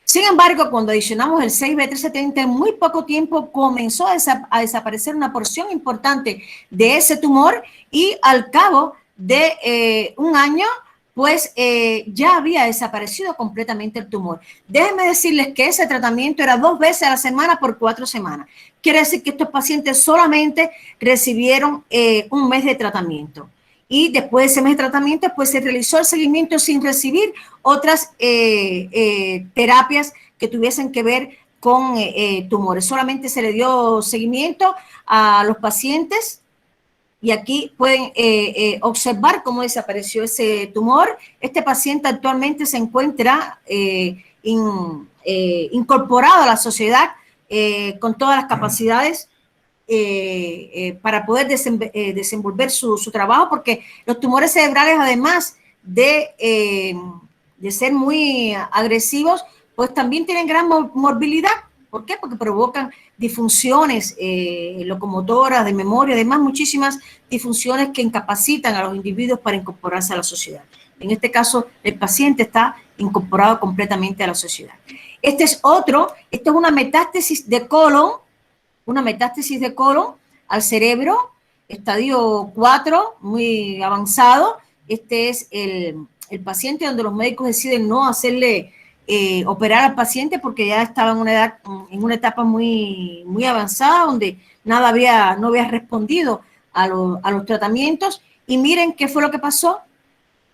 Sin embargo, cuando adicionamos el 6IB370, en muy poco tiempo comenzó a desaparecer una porción importante de ese tumor y al cabo de un año, pues ya había desaparecido completamente el tumor. Déjenme decirles que ese tratamiento era 2 veces a la semana por 4 semanas. Quiere decir que estos pacientes solamente recibieron un mes de tratamiento. Y después de ese mes de tratamiento, pues se realizó el seguimiento sin recibir otras terapias que tuviesen que ver con tumores. Solamente se le dio seguimiento a los pacientes y aquí pueden observar cómo desapareció ese tumor. Este paciente actualmente se encuentra incorporado a la sociedad con todas las capacidades para poder desenvolver su trabajo, porque los tumores cerebrales, además de ser muy agresivos, pues también tienen gran morbilidad. ¿Por qué? Porque provocan disfunciones locomotoras, de memoria, además muchísimas disfunciones que incapacitan a los individuos para incorporarse a la sociedad. En este caso, el paciente está incorporado completamente a la sociedad. Esto es una metástasis de colon, al cerebro, estadio 4, muy avanzado. Este es el paciente donde los médicos deciden no hacerle operar al paciente porque ya estaba en una etapa muy, muy avanzada, donde no había respondido a los tratamientos. Y miren qué fue lo que pasó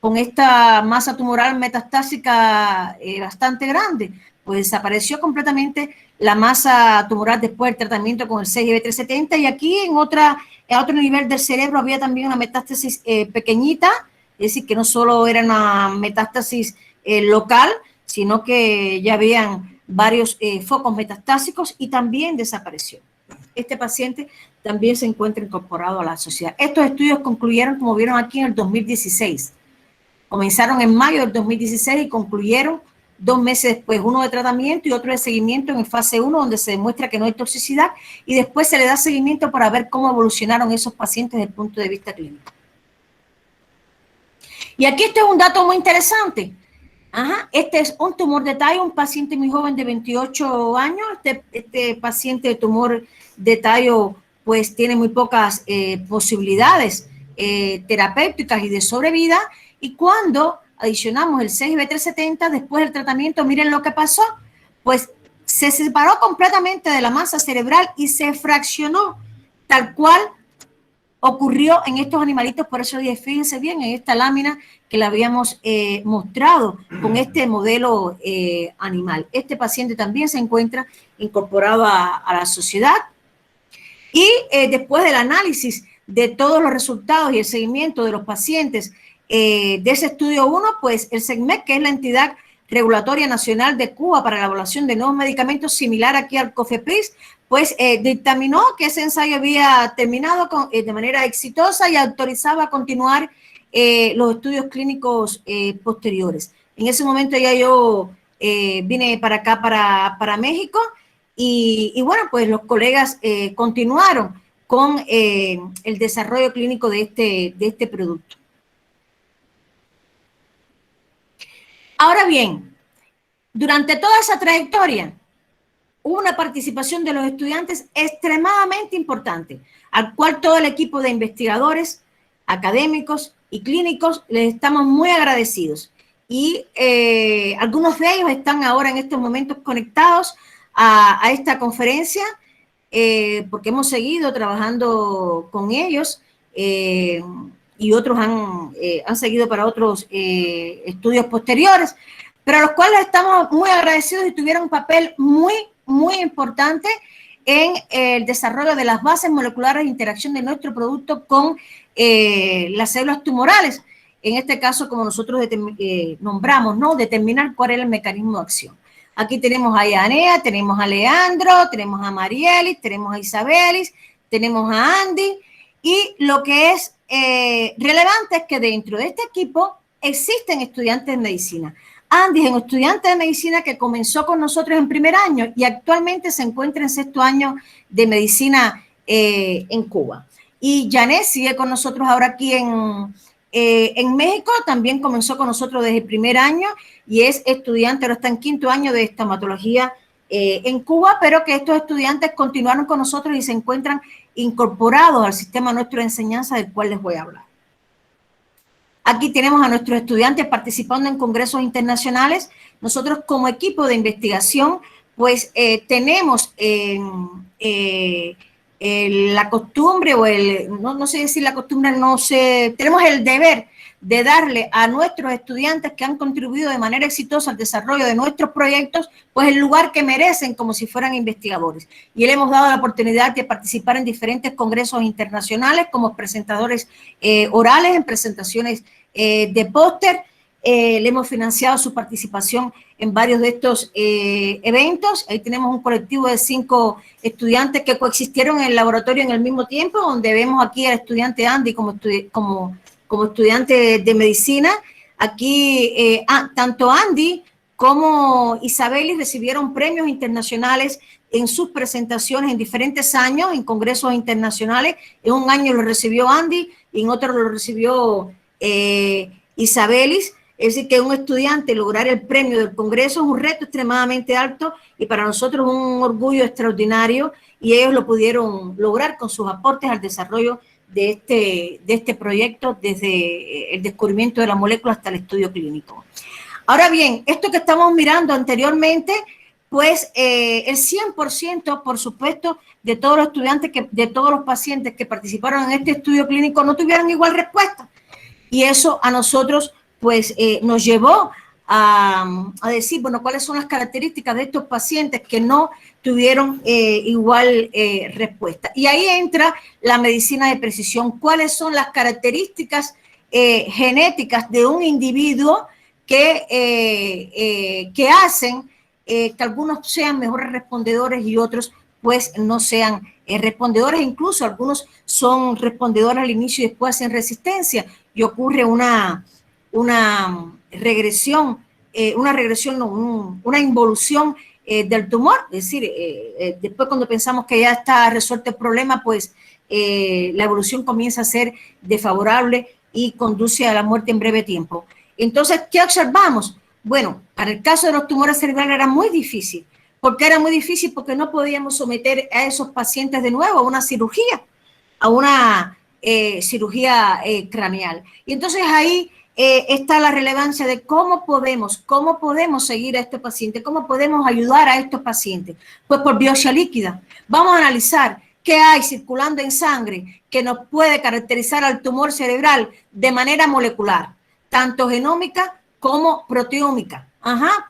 con esta masa tumoral metastásica bastante grande. Pues desapareció completamente la masa tumoral después del tratamiento con el 6GB370, y aquí en otro nivel del cerebro había también una metástasis pequeñita, es decir, que no solo era una metástasis local, sino que ya habían varios focos metastásicos, y también desapareció. Este paciente también se encuentra incorporado a la sociedad. Estos estudios concluyeron, como vieron aquí, en el 2016. Comenzaron en mayo del 2016 y concluyeron 2 meses después, uno de tratamiento y otro de seguimiento en fase 1, donde se demuestra que no hay toxicidad, y después se le da seguimiento para ver cómo evolucionaron esos pacientes desde el punto de vista clínico. Y aquí este es un dato muy interesante. Este es un tumor de tallo, un paciente muy joven de 28 años. Este paciente de tumor de tallo pues tiene muy pocas posibilidades terapéuticas y de sobrevida, y cuando adicionamos el 6GB370 después del tratamiento, miren lo que pasó, pues se separó completamente de la masa cerebral y se fraccionó, tal cual ocurrió en estos animalitos. Por eso fíjense bien en esta lámina que le habíamos mostrado con este modelo animal. Este paciente también se encuentra incorporado a la sociedad, y después del análisis de todos los resultados y el seguimiento de los pacientes de ese estudio 1, pues el SECMEC, que es la entidad regulatoria nacional de Cuba para la evaluación de nuevos medicamentos, similar aquí al COFEPRIS, pues dictaminó que ese ensayo había terminado de manera exitosa y autorizaba a continuar los estudios clínicos posteriores. En ese momento ya yo vine para acá, para México, y bueno, pues los colegas continuaron con el desarrollo clínico de este producto. Ahora bien, durante toda esa trayectoria, hubo una participación de los estudiantes extremadamente importante, al cual todo el equipo de investigadores, académicos y clínicos les estamos muy agradecidos. Y algunos de ellos están ahora en estos momentos conectados a esta conferencia, porque hemos seguido trabajando con ellos, y otros han seguido para otros estudios posteriores, pero a los cuales estamos muy agradecidos y tuvieron un papel muy, muy importante en el desarrollo de las bases moleculares de interacción de nuestro producto con las células tumorales. En este caso, como nosotros nombramos, ¿no? Determinar cuál era el mecanismo de acción. Aquí tenemos a Yanea, tenemos a Leandro, tenemos a Marielis, tenemos a Isabelis, tenemos a Andy, y lo que es relevante es que dentro de este equipo existen estudiantes de medicina. Andy es un estudiante de medicina que comenzó con nosotros en primer año y actualmente se encuentra en 6º año de medicina en Cuba. Y Janet sigue con nosotros ahora aquí en México, también comenzó con nosotros desde el primer año y es estudiante, ahora está en 5º año de estomatología en Cuba, pero que estos estudiantes continuaron con nosotros y se encuentran incorporados al sistema nuestro de enseñanza, del cual les voy a hablar. Aquí tenemos a nuestros estudiantes participando en congresos internacionales. Nosotros como equipo de investigación, pues tenemos la costumbre, o no sé decir la costumbre, no sé, tenemos el deber de darle a nuestros estudiantes que han contribuido de manera exitosa al desarrollo de nuestros proyectos, pues el lugar que merecen como si fueran investigadores. Y le hemos dado la oportunidad de participar en diferentes congresos internacionales como presentadores orales, en presentaciones de póster. Le hemos financiado su participación en varios de estos eventos. Ahí tenemos un colectivo de 5 estudiantes que coexistieron en el laboratorio en el mismo tiempo, donde vemos aquí al estudiante Andy como estudiante de medicina. Aquí tanto Andy como Isabelis recibieron premios internacionales en sus presentaciones en diferentes años, en congresos internacionales. En un año lo recibió Andy y en otro lo recibió Isabelis. Es decir, que un estudiante lograr el premio del Congreso es un reto extremadamente alto y para nosotros un orgullo extraordinario, y ellos lo pudieron lograr con sus aportes al desarrollo de este proyecto, desde el descubrimiento de la molécula hasta el estudio clínico. Ahora bien, esto que estamos mirando anteriormente, pues el 100%, por supuesto, de todos los estudiantes, de todos los pacientes que participaron en este estudio clínico no tuvieron igual respuesta. Y eso a nosotros pues nos llevó a decir, bueno, cuáles son las características de estos pacientes que no tuvieron igual respuesta. Y ahí entra la medicina de precisión. ¿Cuáles son las características genéticas de un individuo que hacen que algunos sean mejores respondedores y otros pues no sean respondedores? Incluso algunos son respondedores al inicio y después hacen resistencia y ocurre una regresión, una involución del tumor. Es decir, después cuando pensamos que ya está resuelto el problema, pues la evolución comienza a ser desfavorable y conduce a la muerte en breve tiempo. Entonces, ¿qué observamos? Bueno, para el caso de los tumores cerebrales era muy difícil. ¿Por qué era muy difícil? Porque no podíamos someter a esos pacientes de nuevo a una cirugía, craneal. Y entonces ahí está la relevancia de cómo podemos seguir a estos pacientes, cómo podemos ayudar a estos pacientes. Pues por biopsia líquida. Vamos a analizar qué hay circulando en sangre que nos puede caracterizar al tumor cerebral de manera molecular, tanto genómica como proteómica,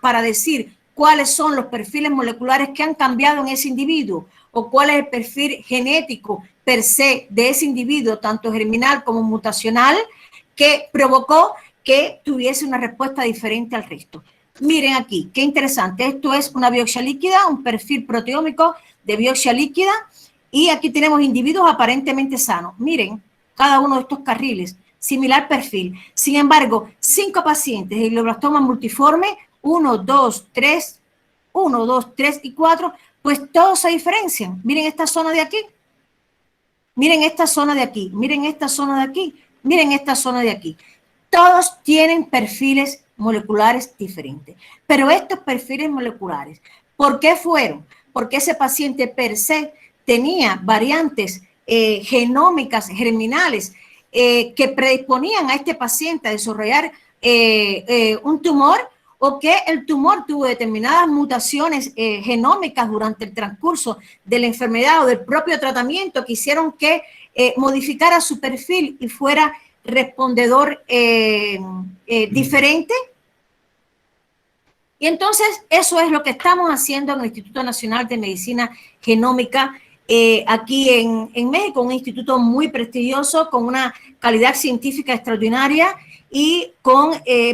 para decir cuáles son los perfiles moleculares que han cambiado en ese individuo o cuál es el perfil genético per se de ese individuo, tanto germinal como mutacional, que provocó que tuviese una respuesta diferente al resto. Miren aquí, qué interesante. Esto es una biopsia líquida, un perfil proteómico de biopsia líquida, y aquí tenemos individuos aparentemente sanos. Miren, cada uno de estos carriles, similar perfil. Sin embargo, 5 pacientes de glioblastoma multiforme, 1, 2, 3 y 4, pues todos se diferencian. Miren esta zona de aquí. Miren esta zona de aquí. Miren esta zona de aquí. Miren esta zona de aquí. Todos tienen perfiles moleculares diferentes. Pero estos perfiles moleculares, ¿por qué fueron? Porque ese paciente per se tenía variantes genómicas, germinales, que predisponían a este paciente a desarrollar un tumor, o que el tumor tuvo determinadas mutaciones genómicas durante el transcurso de la enfermedad o del propio tratamiento que hicieron que modificara su perfil y fuera respondedor diferente. Y entonces eso es lo que estamos haciendo en el Instituto Nacional de Medicina Genómica aquí en México, un instituto muy prestigioso con una calidad científica extraordinaria y con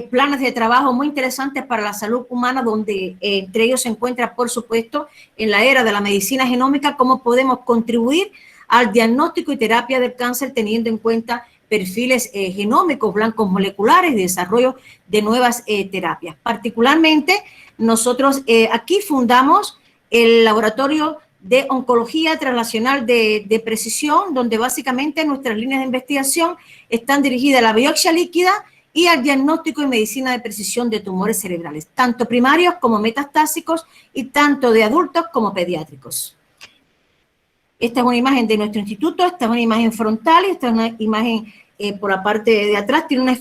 planes de trabajo muy interesantes para la salud humana, donde entre ellos se encuentra, por supuesto, en la era de la medicina genómica, cómo podemos contribuir al diagnóstico y terapia del cáncer teniendo en cuenta perfiles genómicos, blancos moleculares, de desarrollo de nuevas terapias. Particularmente, nosotros aquí fundamos el laboratorio de oncología translacional de precisión, donde básicamente nuestras líneas de investigación están dirigidas a la biopsia líquida y al diagnóstico y medicina de precisión de tumores cerebrales, tanto primarios como metastásicos y tanto de adultos como pediátricos. Esta es una imagen de nuestro instituto, esta es una imagen frontal y esta es una imagen por la parte de atrás. Tiene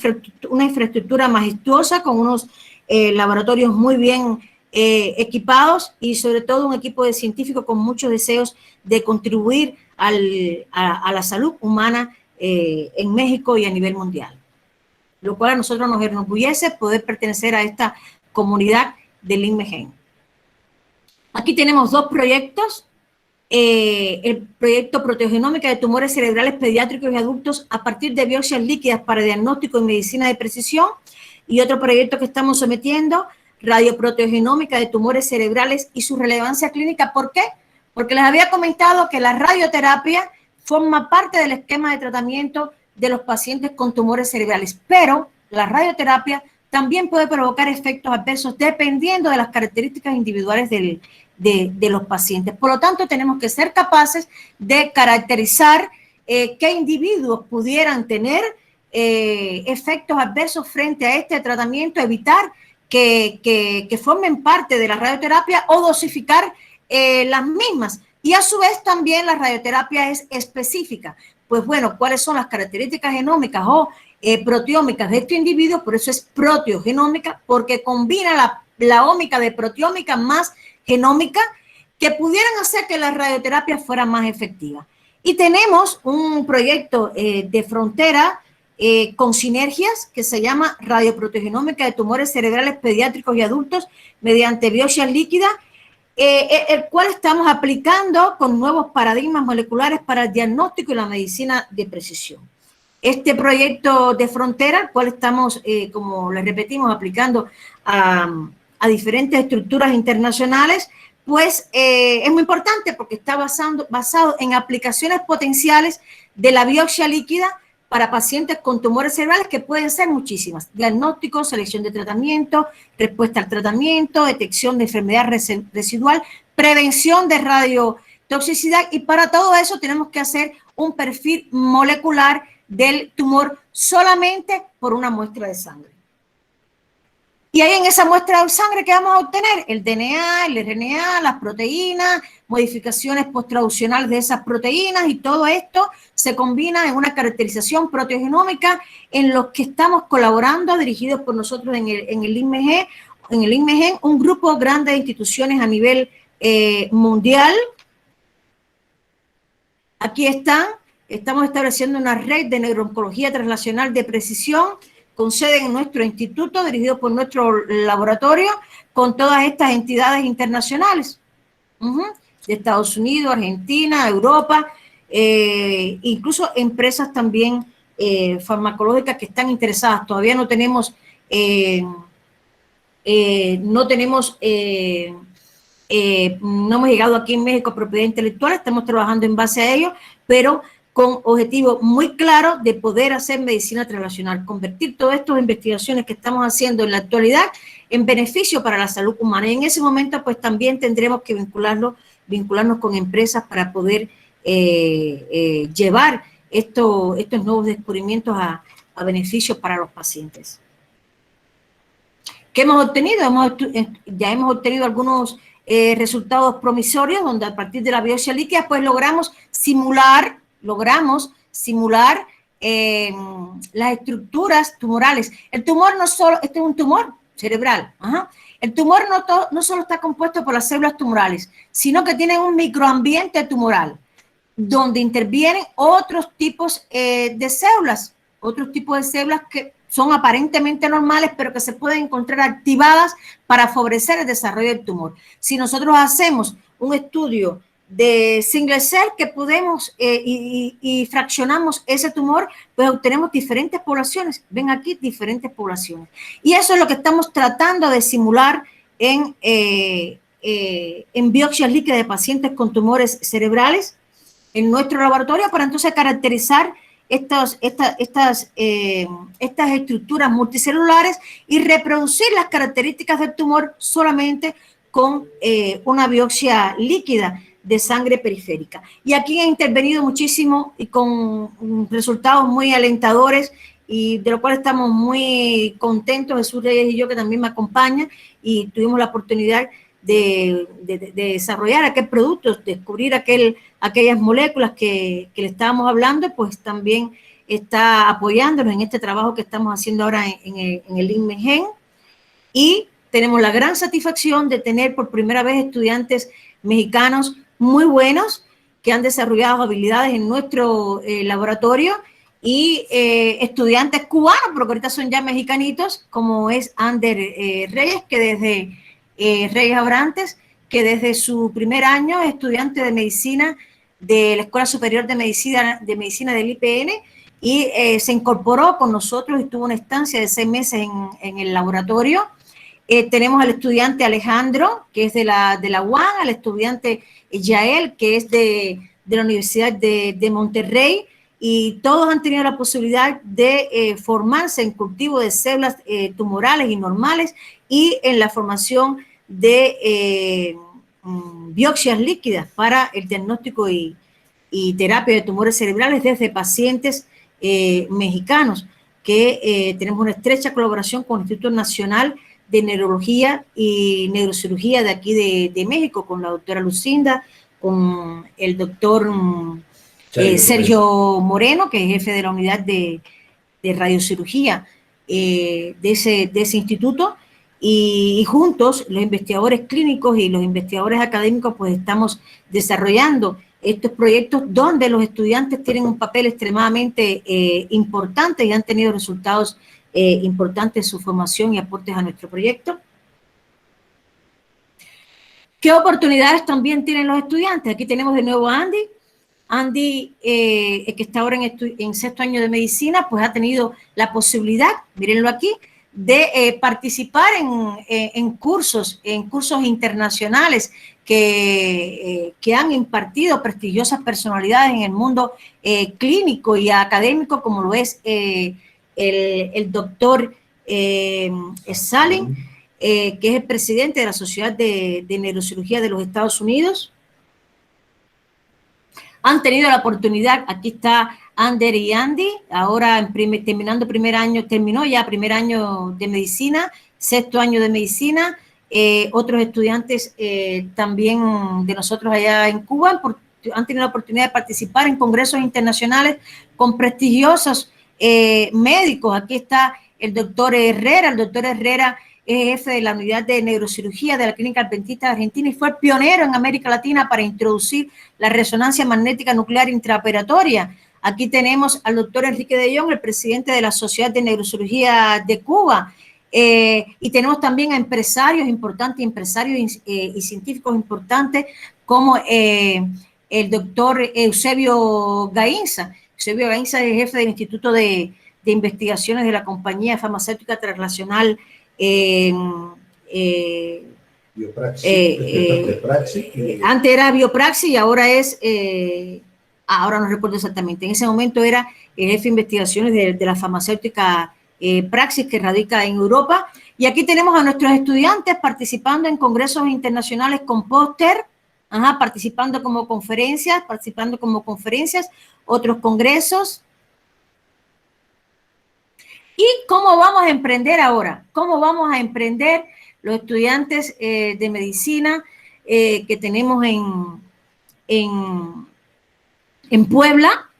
una infraestructura majestuosa con unos laboratorios muy bien equipados y sobre todo un equipo de científicos con muchos deseos de contribuir a la salud humana en México y a nivel mundial. lo cual a nosotros nos enorgullece poder pertenecer a esta comunidad del INMEGEN. Aquí tenemos dos proyectos. El proyecto Proteogenómica de tumores cerebrales pediátricos y adultos a partir de biopsias líquidas para diagnóstico y medicina de precisión, y otro proyecto que estamos sometiendo, radioproteogenómica de tumores cerebrales y su relevancia clínica. ¿Por qué? Porque les había comentado que la radioterapia forma parte del esquema de tratamiento de los pacientes con tumores cerebrales, pero la radioterapia también puede provocar efectos adversos dependiendo de las características individuales de los pacientes. Por lo tanto, tenemos que ser capaces de caracterizar qué individuos pudieran tener efectos adversos frente a este tratamiento, evitar que formen parte de la radioterapia o dosificar las mismas. Y a su vez también la radioterapia es específica. Pues bueno, ¿cuáles son las características genómicas o proteómicas de este individuo? Por eso es proteogenómica, porque combina la ómica de proteómica más genómica que pudieran hacer que la radioterapia fuera más efectiva. Y tenemos un proyecto de frontera con sinergias que se llama Radioproteogenómica de tumores cerebrales pediátricos y adultos mediante biopsias líquidas, el cual estamos aplicando con nuevos paradigmas moleculares para el diagnóstico y la medicina de precisión. Este proyecto de frontera, el cual estamos, como les repetimos, aplicando a diferentes estructuras internacionales, pues es muy importante porque está basado en aplicaciones potenciales de la biopsia líquida para pacientes con tumores cerebrales, que pueden ser muchísimas: diagnóstico, selección de tratamiento, respuesta al tratamiento, detección de enfermedad residual, prevención de radiotoxicidad, y para todo eso tenemos que hacer un perfil molecular del tumor solamente por una muestra de sangre. Y ahí en esa muestra de sangre, ¿qué vamos a obtener? El DNA, el RNA, las proteínas, modificaciones posttraduccionales de esas proteínas, y todo esto se combina en una caracterización proteogenómica en los que estamos colaborando, dirigidos por nosotros en el INMEGEN, un grupo grande de instituciones a nivel mundial. Aquí están. Estamos estableciendo una red de neurooncología translacional de precisión con sede en nuestro instituto, dirigido por nuestro laboratorio, con todas estas entidades internacionales, de Estados Unidos, Argentina, Europa, incluso empresas también farmacológicas que están interesadas. Todavía no tenemos, no hemos llegado aquí en México a propiedad intelectual, estamos trabajando en base a ello, pero con objetivo muy claro de poder hacer medicina translacional, convertir todas estas investigaciones que estamos haciendo en la actualidad en beneficio para la salud humana. Y en ese momento, pues también tendremos que vincularnos con empresas para poder llevar estos nuevos descubrimientos a beneficio para los pacientes. ¿Qué hemos obtenido? Ya hemos obtenido algunos resultados promisorios, donde a partir de la biopsia líquida, pues logramos simular las estructuras tumorales. El tumor no solo, este es un tumor cerebral, el tumor no solo está compuesto por las células tumorales, sino que tiene un microambiente tumoral, donde intervienen otros tipos de células que son aparentemente normales, pero que se pueden encontrar activadas para favorecer el desarrollo del tumor. Si nosotros hacemos un estudio de single cell que podemos y fraccionamos ese tumor, pues obtenemos diferentes poblaciones. Ven aquí, diferentes poblaciones. Y eso es lo que estamos tratando de simular en biopsias líquidas de pacientes con tumores cerebrales en nuestro laboratorio, para entonces caracterizar estas estructuras multicelulares y reproducir las características del tumor solamente con una biopsia líquida de sangre periférica. Y aquí he intervenido muchísimo y con resultados muy alentadores, y de lo cual estamos muy contentos, Jesús Reyes y yo, que también me acompaña, y tuvimos la oportunidad de desarrollar aquel producto, descubrir aquellas moléculas que le estábamos hablando, pues también está apoyándonos en este trabajo que estamos haciendo ahora en el INMEGEN. Y tenemos la gran satisfacción de tener por primera vez estudiantes mexicanos muy buenos que han desarrollado habilidades en nuestro laboratorio, y estudiantes cubanos, pero que ahorita son ya mexicanitos, como es Ander Reyes, que desde Reyes Abrantes, que desde su primer año es estudiante de medicina de la Escuela Superior de Medicina del IPN, y se incorporó con nosotros y tuvo una estancia de 6 meses en el laboratorio. Tenemos al estudiante Alejandro, que es de la UAM, al estudiante Yael, que es de la Universidad de Monterrey, y todos han tenido la posibilidad de formarse en cultivo de células tumorales y normales y en la formación de biopsias líquidas para el diagnóstico y terapia de tumores cerebrales desde pacientes mexicanos, que tenemos una estrecha colaboración con el Instituto Nacional de Neurología y Neurocirugía de aquí de México, con la doctora Lucinda, con el doctor Sergio Moreno, que es jefe de la unidad de radiocirugía de ese instituto, y juntos los investigadores clínicos y los investigadores académicos pues estamos desarrollando estos proyectos donde los estudiantes tienen un papel extremadamente importante y han tenido resultados importantes en su formación y aportes a nuestro proyecto. ¿Qué oportunidades también tienen los estudiantes? Aquí tenemos de nuevo a Andy. Andy, que está ahora en 6º año de medicina, pues ha tenido la posibilidad, mírenlo aquí, de participar en cursos internacionales que han impartido prestigiosas personalidades en el mundo clínico y académico, como lo es el doctor Salim, que es el presidente de la Sociedad de Neurocirugía de los Estados Unidos. Han tenido la oportunidad, aquí está Ander y Andy, ahora terminó ya primer año de medicina, 6º año de medicina. Otros estudiantes también de nosotros allá en Cuba han tenido la oportunidad de participar en congresos internacionales con prestigiosos médicos. Aquí está el doctor Herrera. El doctor Herrera es jefe de la unidad de neurocirugía de la Clínica Adventista de Argentina y fue pionero en América Latina para introducir la resonancia magnética nuclear intraoperatoria. Aquí tenemos al doctor Enrique de Jong, el presidente de la Sociedad de Neurocirugía de Cuba. Y tenemos también a empresarios importantes, y científicos importantes, como el doctor Eusebio Gainza. Eusebio Gainza es el jefe del Instituto de Investigaciones de la Compañía Farmacéutica Transnacional antes era Biopraxis y ahora es ahora no recuerdo exactamente, en ese momento era el jefe de investigaciones de la farmacéutica Praxis, que radica en Europa. Y aquí tenemos a nuestros estudiantes participando en congresos internacionales con póster, participando como conferencias, otros congresos. ¿Y cómo vamos a emprender ahora? ¿Cómo vamos a emprender los estudiantes de medicina que tenemos en Puebla?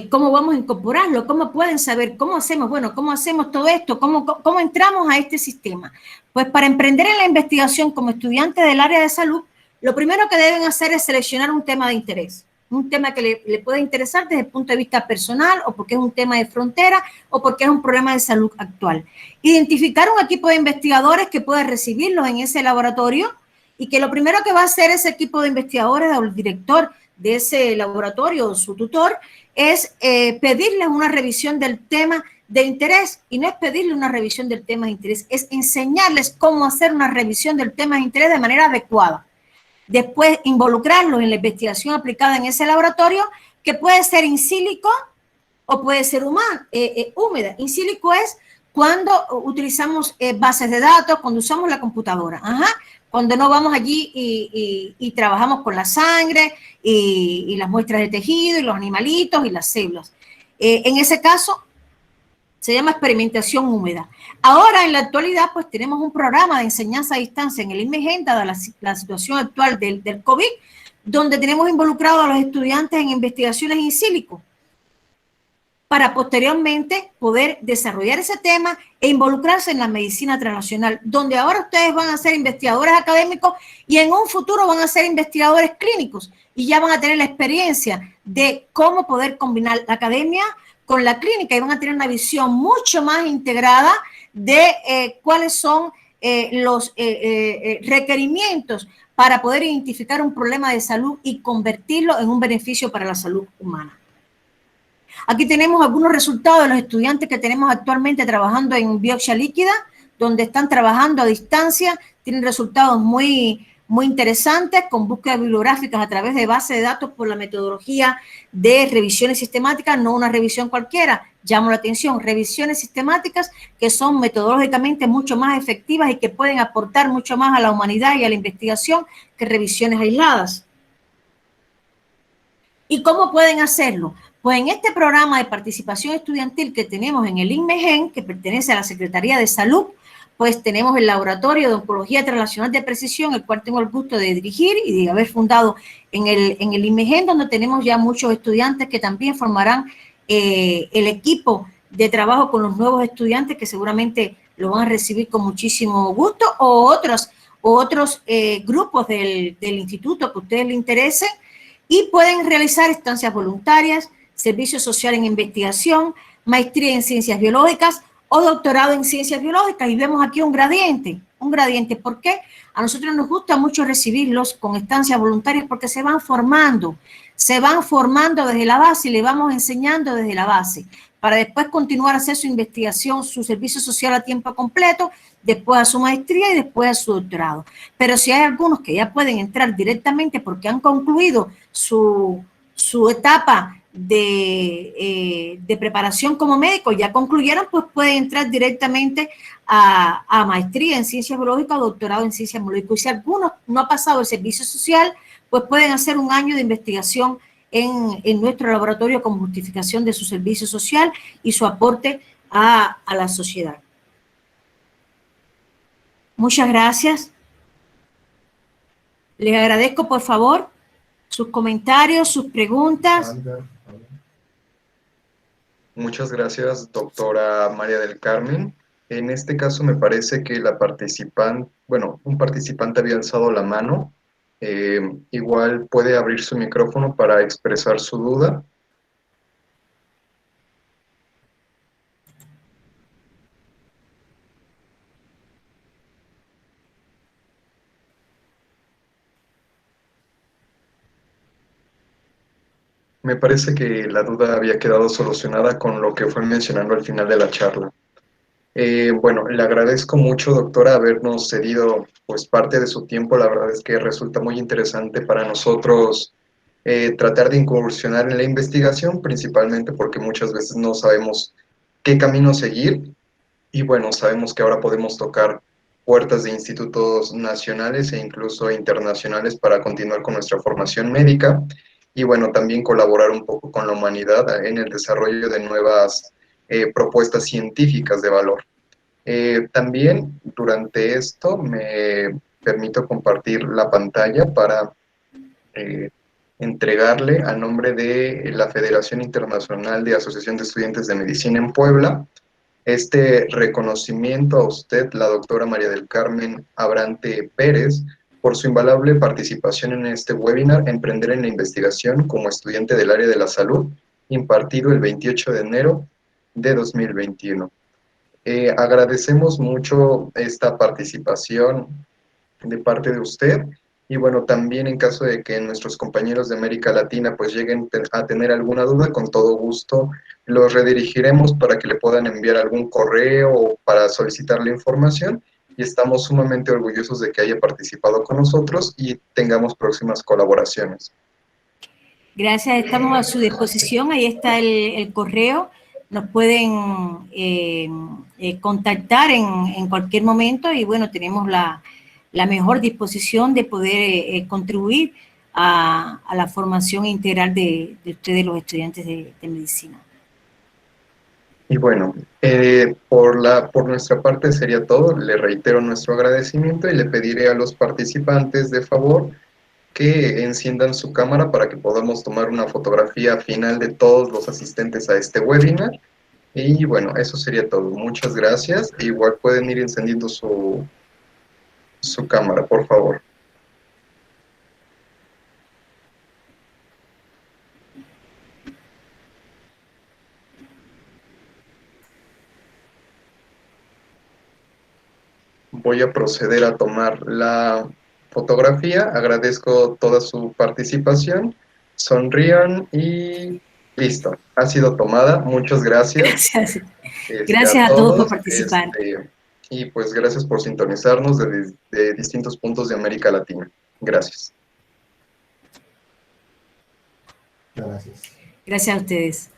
¿Cómo vamos a incorporarlo? ¿Cómo pueden saber? ¿Cómo hacemos? Bueno, ¿cómo hacemos todo esto? ¿Cómo entramos a este sistema? Pues para emprender en la investigación como estudiantes del área de salud, lo primero que deben hacer es seleccionar un tema de interés. Un tema que le pueda interesar desde el punto de vista personal, o porque es un tema de frontera, o porque es un problema de salud actual. Identificar un equipo de investigadores que pueda recibirlos en ese laboratorio, y que lo primero que va a hacer ese equipo de investigadores o el director de ese laboratorio o su tutor es pedirles una revisión del tema de interés. Y no es pedirle una revisión del tema de interés, es enseñarles cómo hacer una revisión del tema de interés de manera adecuada. Después involucrarlos en la investigación aplicada en ese laboratorio, que puede ser in silico o puede ser húmeda. In silico es cuando utilizamos bases de datos, cuando usamos la computadora. Cuando no vamos allí y trabajamos con la sangre y las muestras de tejido y los animalitos y las células. En ese caso se llama experimentación húmeda. Ahora, en la actualidad, pues tenemos un programa de enseñanza a distancia en el IMEGEN, dada la situación actual del COVID, donde tenemos involucrados a los estudiantes en investigaciones in silico, para posteriormente poder desarrollar ese tema e involucrarse en la medicina transnacional, donde ahora ustedes van a ser investigadores académicos y en un futuro van a ser investigadores clínicos, y ya van a tener la experiencia de cómo poder combinar la academia con la clínica y van a tener una visión mucho más integrada de cuáles son los requerimientos para poder identificar un problema de salud y convertirlo en un beneficio para la salud humana. Aquí tenemos algunos resultados de los estudiantes que tenemos actualmente trabajando en biopsia líquida, donde están trabajando a distancia, tienen resultados muy interesantes con búsquedas bibliográficas a través de bases de datos por la metodología de revisiones sistemáticas, no una revisión cualquiera, llamo la atención, revisiones sistemáticas que son metodológicamente mucho más efectivas y que pueden aportar mucho más a la humanidad y a la investigación que revisiones aisladas. ¿Y cómo pueden hacerlo? Pues en este programa de participación estudiantil que tenemos en el INMEGEN, que pertenece a la Secretaría de Salud, pues tenemos el Laboratorio de Oncología Translacional de Precisión, el cual tengo el gusto de dirigir y de haber fundado en el INMEGEN, donde tenemos ya muchos estudiantes que también formarán el equipo de trabajo con los nuevos estudiantes que seguramente lo van a recibir con muchísimo gusto, o otros grupos del instituto que a ustedes les interese, y pueden realizar estancias voluntarias, servicio social en investigación, maestría en ciencias biológicas o doctorado en ciencias biológicas. Y vemos aquí un gradiente. ¿Por qué? A nosotros nos gusta mucho recibirlos con estancias voluntarias porque se van formando desde la base y le vamos enseñando desde la base para después continuar a hacer su investigación, su servicio social a tiempo completo, después a su maestría y después a su doctorado. Pero si hay algunos que ya pueden entrar directamente porque han concluido su etapa de preparación como médico, ya concluyeron, pues pueden entrar directamente a maestría en ciencias biológicas o doctorado en ciencias biológicas. Y si algunos no ha pasado el servicio social, pues pueden hacer un año de investigación en nuestro laboratorio como justificación de su servicio social y su aporte a la sociedad. Muchas gracias. Les agradezco, por favor, sus comentarios, sus preguntas. Muchas gracias, doctora María del Carmen. En este caso me parece que un participante había alzado la mano. Igual puede abrir su micrófono para expresar su duda. Me parece que la duda había quedado solucionada con lo que fue mencionando al final de la charla. Bueno, le agradezco mucho, doctora, habernos cedido pues parte de su tiempo. La verdad es que resulta muy interesante para nosotros tratar de incursionar en la investigación, principalmente porque muchas veces no sabemos qué camino seguir. Y bueno, sabemos que ahora podemos tocar puertas de institutos nacionales e incluso internacionales para continuar con nuestra formación médica y bueno, también colaborar un poco con la humanidad en el desarrollo de nuevas propuestas científicas de valor. También durante esto me permito compartir la pantalla para entregarle a nombre de la Federación Internacional de Asociación de Estudiantes de Medicina en Puebla este reconocimiento a usted, la doctora María del Carmen Abrante Pérez, por su invaluable participación en este webinar Emprender en la Investigación como estudiante del área de la salud, impartido el 28 de enero de 2021. Agradecemos mucho esta participación de parte de usted y bueno, también en caso de que nuestros compañeros de América Latina pues lleguen a tener alguna duda, con todo gusto los redirigiremos para que le puedan enviar algún correo o para solicitar la información y estamos sumamente orgullosos de que haya participado con nosotros y tengamos próximas colaboraciones. Gracias, estamos a su disposición, ahí está el correo, nos pueden contactar en cualquier momento y bueno, tenemos la mejor disposición de poder contribuir a la formación integral de ustedes, los estudiantes de medicina. Y bueno, por nuestra parte sería todo. Le reitero nuestro agradecimiento y le pediré a los participantes de favor que enciendan su cámara para que podamos tomar una fotografía final de todos los asistentes a este webinar. Y bueno, eso sería todo. Muchas gracias. Igual pueden ir encendiendo su cámara, por favor. voy a proceder a tomar la fotografía. Agradezco toda su participación. Sonrían y listo. Ha sido tomada. Muchas gracias, Gracias. a Gracias a todos por todos. participar. Y pues gracias por sintonizarnos de distintos puntos de América Latina. Gracias. Gracias. Gracias a ustedes.